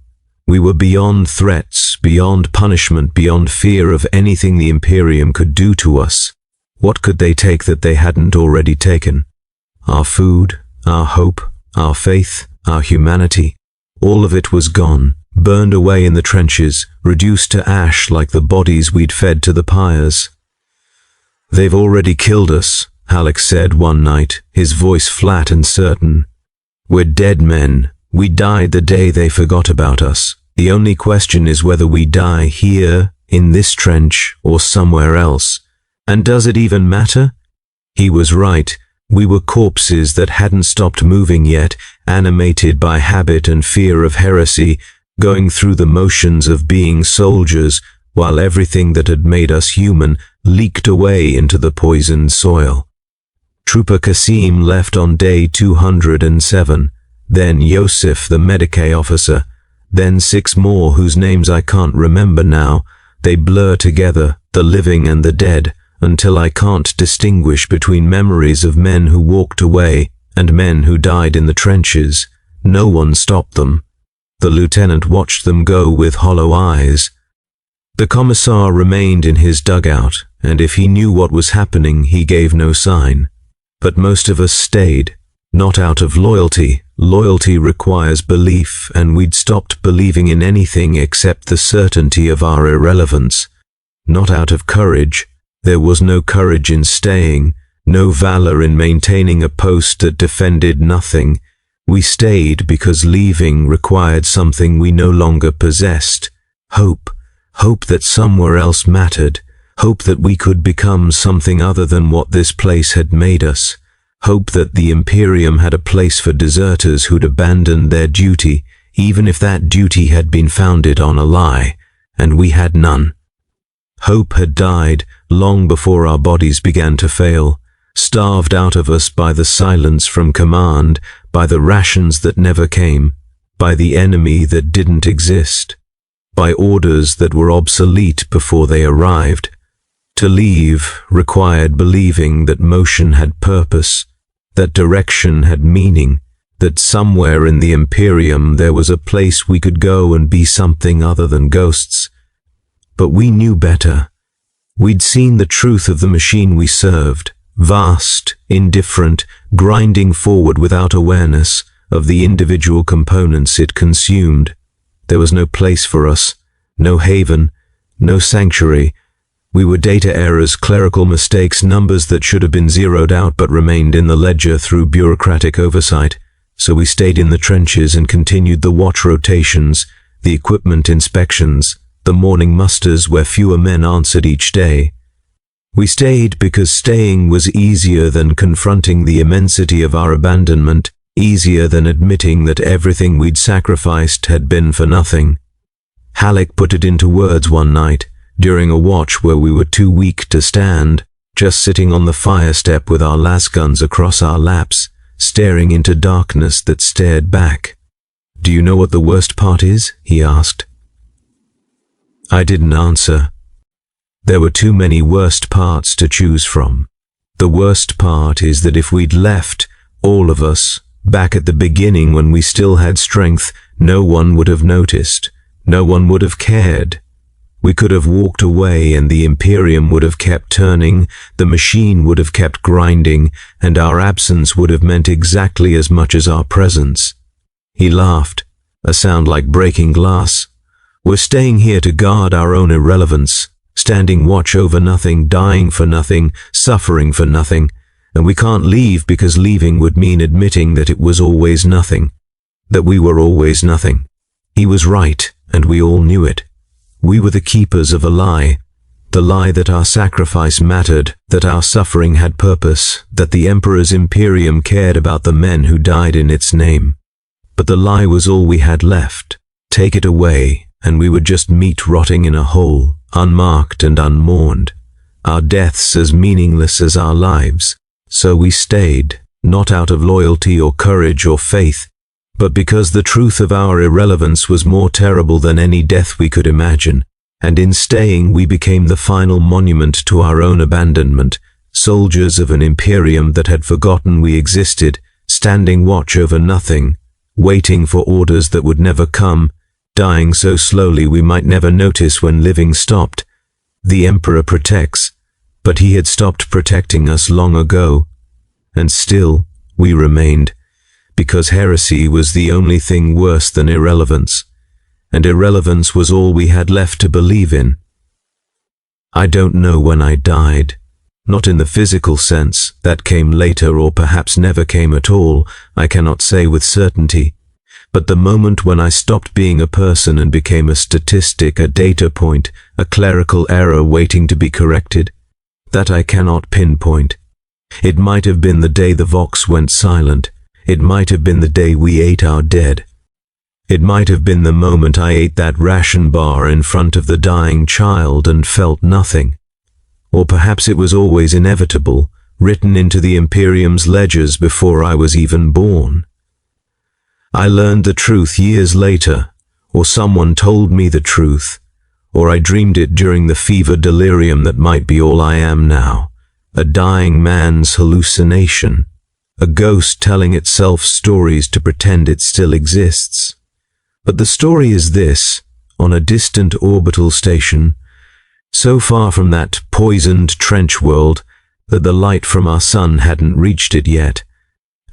Speaker 1: We were beyond threats, beyond punishment, beyond fear of anything the Imperium could do to us. What could they take that they hadn't already taken? Our food, our hope, our faith, our humanity. All of it was gone, burned away in the trenches, reduced to ash like the bodies we'd fed to the pyres. "They've already killed us," Halleck said one night, his voice flat and certain. "We're dead men. We died the day they forgot about us. The only question is whether we die here, in this trench, or somewhere else. And does it even matter?" He was right. We were corpses that hadn't stopped moving yet, animated by habit and fear of heresy, going through the motions of being soldiers, while everything that had made us human leaked away into the poisoned soil. Trooper Kasim left on day 207, then Yosef, the Medicae officer, then 6 more whose names I can't remember now. They blur together, the living and the dead, until I can't distinguish between memories of men who walked away and men who died in the trenches. No one stopped them. The lieutenant watched them go with hollow eyes. The commissar remained in his dugout, and if he knew what was happening, he gave no sign. But most of us stayed, not out of loyalty. Loyalty requires belief, and we'd stopped believing in anything except the certainty of our irrelevance. Not out of courage. There was no courage in staying, no valor in maintaining a post that defended nothing. We stayed because leaving required something we no longer possessed. Hope. Hope that somewhere else mattered. Hope that we could become something other than what this place had made us. Hope that the Imperium had a place for deserters who'd abandoned their duty, even if that duty had been founded on a lie, and we had none. Hope had died long before our bodies began to fail, starved out of us by the silence from command, by the rations that never came, by the enemy that didn't exist, by orders that were obsolete before they arrived. To leave required believing that motion had purpose, that direction had meaning, that somewhere in the Imperium there was a place we could go and be something other than ghosts. But we knew better. We'd seen the truth of the machine we served, vast, indifferent, grinding forward without awareness of the individual components it consumed. There was no place for us, no haven, no sanctuary. We were data errors, clerical mistakes, numbers that should have been zeroed out but remained in the ledger through bureaucratic oversight. So we stayed in the trenches and continued the watch rotations, the equipment inspections, the morning musters where fewer men answered each day. We stayed because staying was easier than confronting the immensity of our abandonment, easier than admitting that everything we'd sacrificed had been for nothing. Halleck put it into words one night, during a watch where we were too weak to stand, just sitting on the fire step with our lasguns across our laps, staring into darkness that stared back. "Do you know what the worst part is?" he asked. I didn't answer. There were too many worst parts to choose from. The worst part is that if we'd left, all of us, back at the beginning when we still had strength, no one would have noticed. No one would have cared. We could have walked away and the Imperium would have kept turning, the machine would have kept grinding, and our absence would have meant exactly as much as our presence. He laughed, a sound like breaking glass. "We're staying here to guard our own irrelevance, standing watch over nothing, dying for nothing, suffering for nothing, and we can't leave because leaving would mean admitting that it was always nothing, that we were always nothing." He was right, and we all knew it. We were the keepers of a lie, the lie that our sacrifice mattered, that our suffering had purpose, that the Emperor's Imperium cared about the men who died in its name. But the lie was all we had left. Take it away, and we would just meat rotting in a hole, unmarked and unmourned, our deaths as meaningless as our lives. So we stayed, not out of loyalty or courage or faith, but because the truth of our irrelevance was more terrible than any death we could imagine, and in staying we became the final monument to our own abandonment, soldiers of an Imperium that had forgotten we existed, standing watch over nothing, waiting for orders that would never come, dying so slowly we might never notice when living stopped. The Emperor protects, but he had stopped protecting us long ago, and still we remained, because heresy was the only thing worse than irrelevance, and irrelevance was all we had left to believe in. I don't know when I died, not in the physical sense, that came later or perhaps never came at all, I cannot say with certainty, but the moment when I stopped being a person and became a statistic, a data point, a clerical error waiting to be corrected, that I cannot pinpoint. It might have been the day the Vox went silent. It might have been the day we ate our dead. It might have been the moment I ate that ration bar in front of the dying child and felt nothing. Or perhaps it was always inevitable, written into the Imperium's ledgers before I was even born. I learned the truth years later, or someone told me the truth, or I dreamed it during the fever delirium that might be all I am now, a dying man's hallucination. A ghost telling itself stories to pretend it still exists. But the story is this: on a distant orbital station, so far from that poisoned trench world that the light from our sun hadn't reached it yet,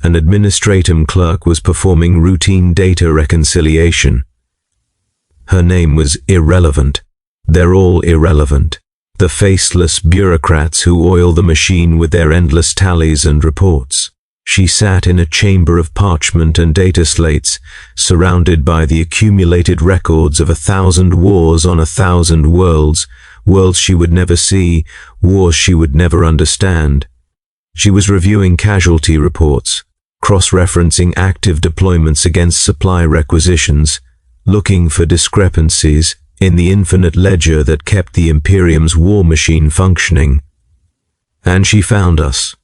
Speaker 1: an administratum clerk was performing routine data reconciliation. Her name was Irrelevant. They're all irrelevant. The faceless bureaucrats who oil the machine with their endless tallies and reports. She sat in a chamber of parchment and data slates, surrounded by the accumulated records of 1,000 wars on 1,000 worlds, worlds she would never see, wars she would never understand. She was reviewing casualty reports, cross-referencing active deployments against supply requisitions, looking for discrepancies in the infinite ledger that kept the Imperium's war machine functioning. And she found us.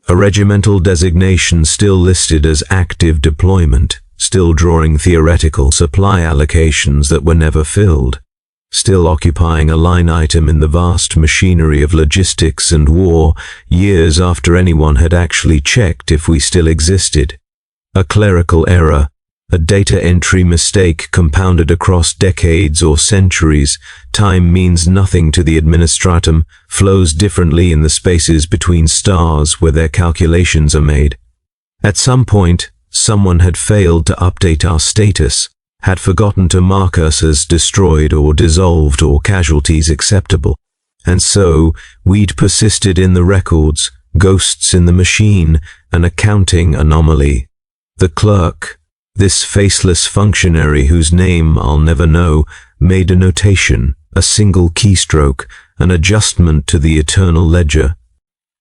Speaker 1: A regimental designation still listed as active deployment, still drawing theoretical supply allocations that were never filled, still occupying a line item in the vast machinery of logistics and war years after anyone had actually checked if we still existed. A clerical error, a data entry mistake compounded across decades or centuries. Time means nothing to the administratum, flows differently in the spaces between stars where their calculations are made. At some point, someone had failed to update our status, had forgotten to mark us as destroyed or dissolved or casualties acceptable. And so, we'd persisted in the records, ghosts in the machine, an accounting anomaly. The clerk, this faceless functionary whose name I'll never know, made a notation, a single keystroke, an adjustment to the eternal ledger.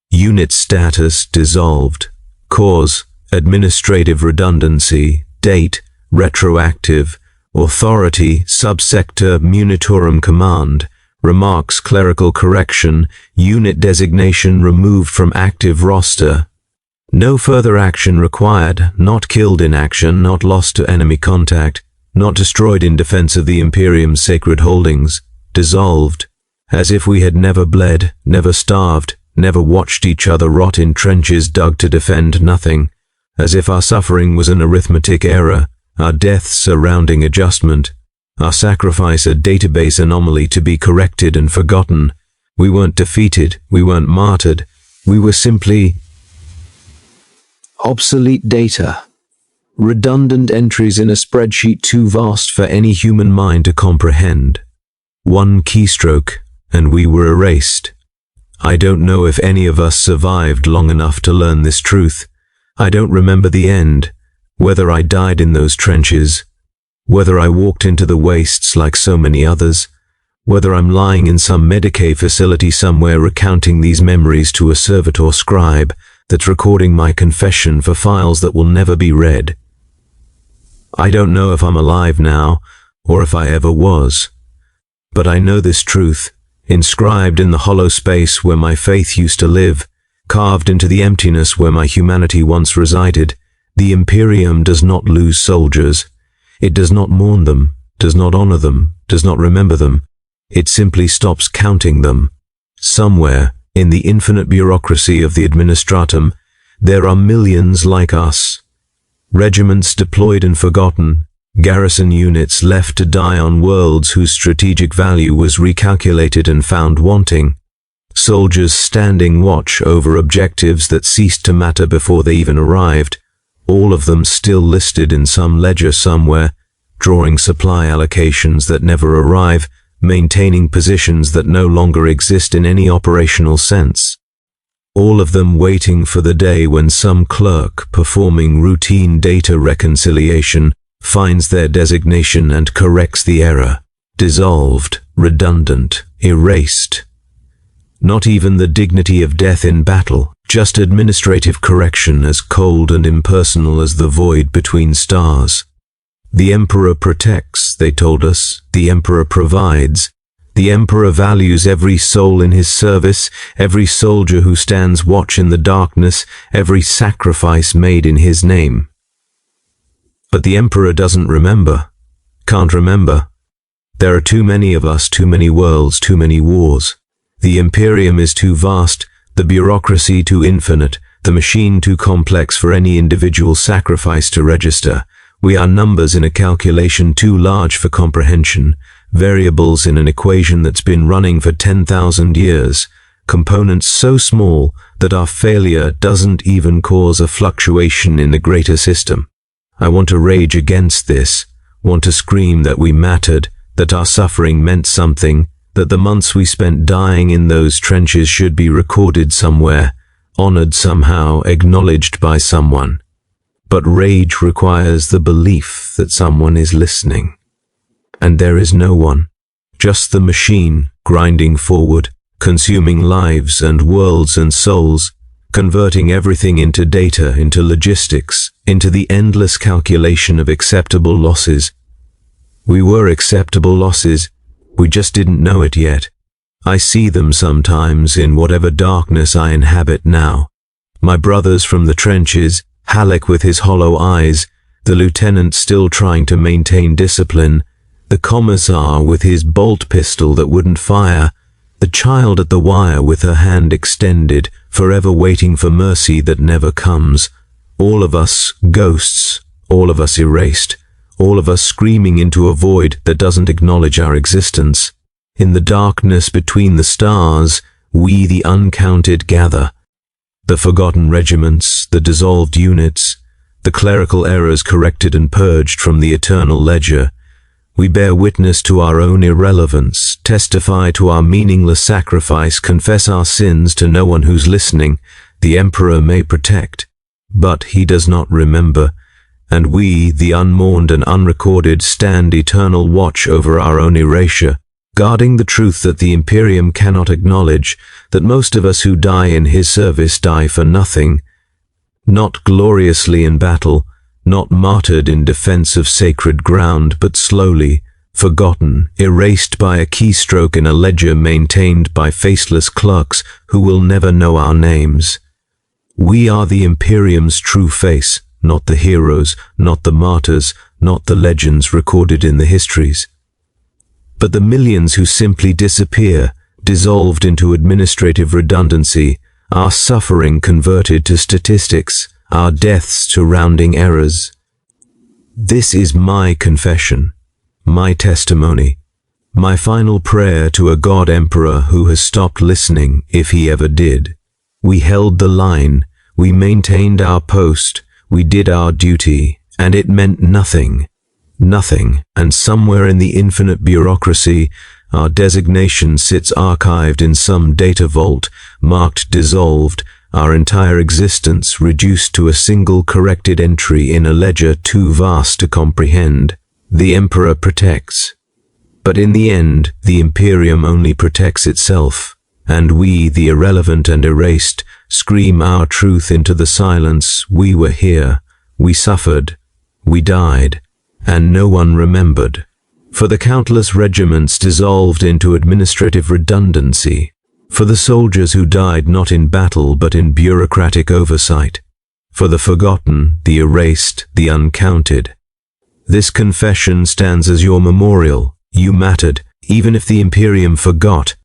Speaker 1: Unit status dissolved. Cause, administrative redundancy. Date, retroactive. Authority, subsector munitorum command. Remarks, clerical correction. Unit designation removed from active roster. No further action required, not killed in action, not lost to enemy contact, not destroyed in defense of the Imperium's sacred holdings, dissolved, as if we had never bled, never starved, never watched each other rot in trenches dug to defend nothing, as if our suffering was an arithmetic error, our deaths a rounding adjustment, our sacrifice a database anomaly to be corrected and forgotten. We weren't defeated, we weren't martyred, we were simply obsolete data, redundant entries in a spreadsheet too vast for any human mind to comprehend. One keystroke, and we were erased. I don't know if any of us survived long enough to learn this truth. I don't remember the end, whether I died in those trenches, whether I walked into the wastes like so many others, whether I'm lying in some Medicaid facility somewhere recounting these memories to a servitor scribe that's recording my confession for files that will never be read. I don't know if I'm alive now, or if I ever was. But I know this truth, inscribed in the hollow space where my faith used to live, carved into the emptiness where my humanity once resided. The Imperium does not lose soldiers. It does not mourn them, does not honor them, does not remember them. It simply stops counting them. Somewhere, in the infinite bureaucracy of the administratum, there are millions like us. Regiments deployed and forgotten, garrison units left to die on worlds whose strategic value was recalculated and found wanting. Soldiers standing watch over objectives that ceased to matter before they even arrived, all of them still listed in some ledger somewhere, drawing supply allocations that never arrive, maintaining positions that no longer exist in any operational sense. All of them waiting for the day when some clerk performing routine data reconciliation finds their designation and corrects the error. Dissolved, redundant, erased. Not even the dignity of death in battle, just administrative correction as cold and impersonal as the void between stars. The Emperor protects, they told us. The Emperor provides. The Emperor values every soul in his service, every soldier who stands watch in the darkness, every sacrifice made in his name. But the Emperor doesn't remember, can't remember. There are too many of us, too many worlds, too many wars. The Imperium is too vast, the bureaucracy too infinite, the machine too complex for any individual sacrifice to register. We are numbers in a calculation too large for comprehension, variables in an equation that's been running for 10,000 years, components so small that our failure doesn't even cause a fluctuation in the greater system. I want to rage against this, want to scream that we mattered, that our suffering meant something, that the months we spent dying in those trenches should be recorded somewhere, honored somehow, acknowledged by someone. But rage requires the belief that someone is listening. And there is no one, just the machine grinding forward, consuming lives and worlds and souls, converting everything into data, into logistics, into the endless calculation of acceptable losses. We were acceptable losses, we just didn't know it yet. I see them sometimes in whatever darkness I inhabit now. My brothers from the trenches, Halleck with his hollow eyes, the lieutenant still trying to maintain discipline, the commissar with his bolt pistol that wouldn't fire, the child at the wire with her hand extended, forever waiting for mercy that never comes. All of us ghosts, all of us erased, all of us screaming into a void that doesn't acknowledge our existence. In the darkness between the stars, we the uncounted gather. The forgotten regiments, the dissolved units, the clerical errors corrected and purged from the eternal ledger. We bear witness to our own irrelevance, testify to our meaningless sacrifice, confess our sins to no one who's listening. The Emperor may protect, but he does not remember, and we, the unmourned and unrecorded, stand eternal watch over our own erasure, guarding the truth that the Imperium cannot acknowledge, that most of us who die in his service die for nothing, not gloriously in battle, not martyred in defense of sacred ground, but slowly, forgotten, erased by a keystroke in a ledger maintained by faceless clerks who will never know our names. We are the Imperium's true face, not the heroes, not the martyrs, not the legends recorded in the histories, but the millions who simply disappear, dissolved into administrative redundancy, our suffering converted to statistics, our deaths to rounding errors. This is my confession, my testimony, my final prayer to a God Emperor who has stopped listening, if he ever did. We held the line, we maintained our post, we did our duty, and it meant nothing. Nothing, and somewhere in the infinite bureaucracy, our designation sits archived in some data vault, marked dissolved, our entire existence reduced to a single corrected entry in a ledger too vast to comprehend. The Emperor protects. But in the end, the Imperium only protects itself, and we, the irrelevant and erased, scream our truth into the silence. We were here, we suffered, we died, and no one remembered. For the countless regiments dissolved into administrative redundancy, for the soldiers who died not in battle but in bureaucratic oversight, for the forgotten, the erased, the uncounted. This confession stands as your memorial. You mattered, even if the Imperium forgot,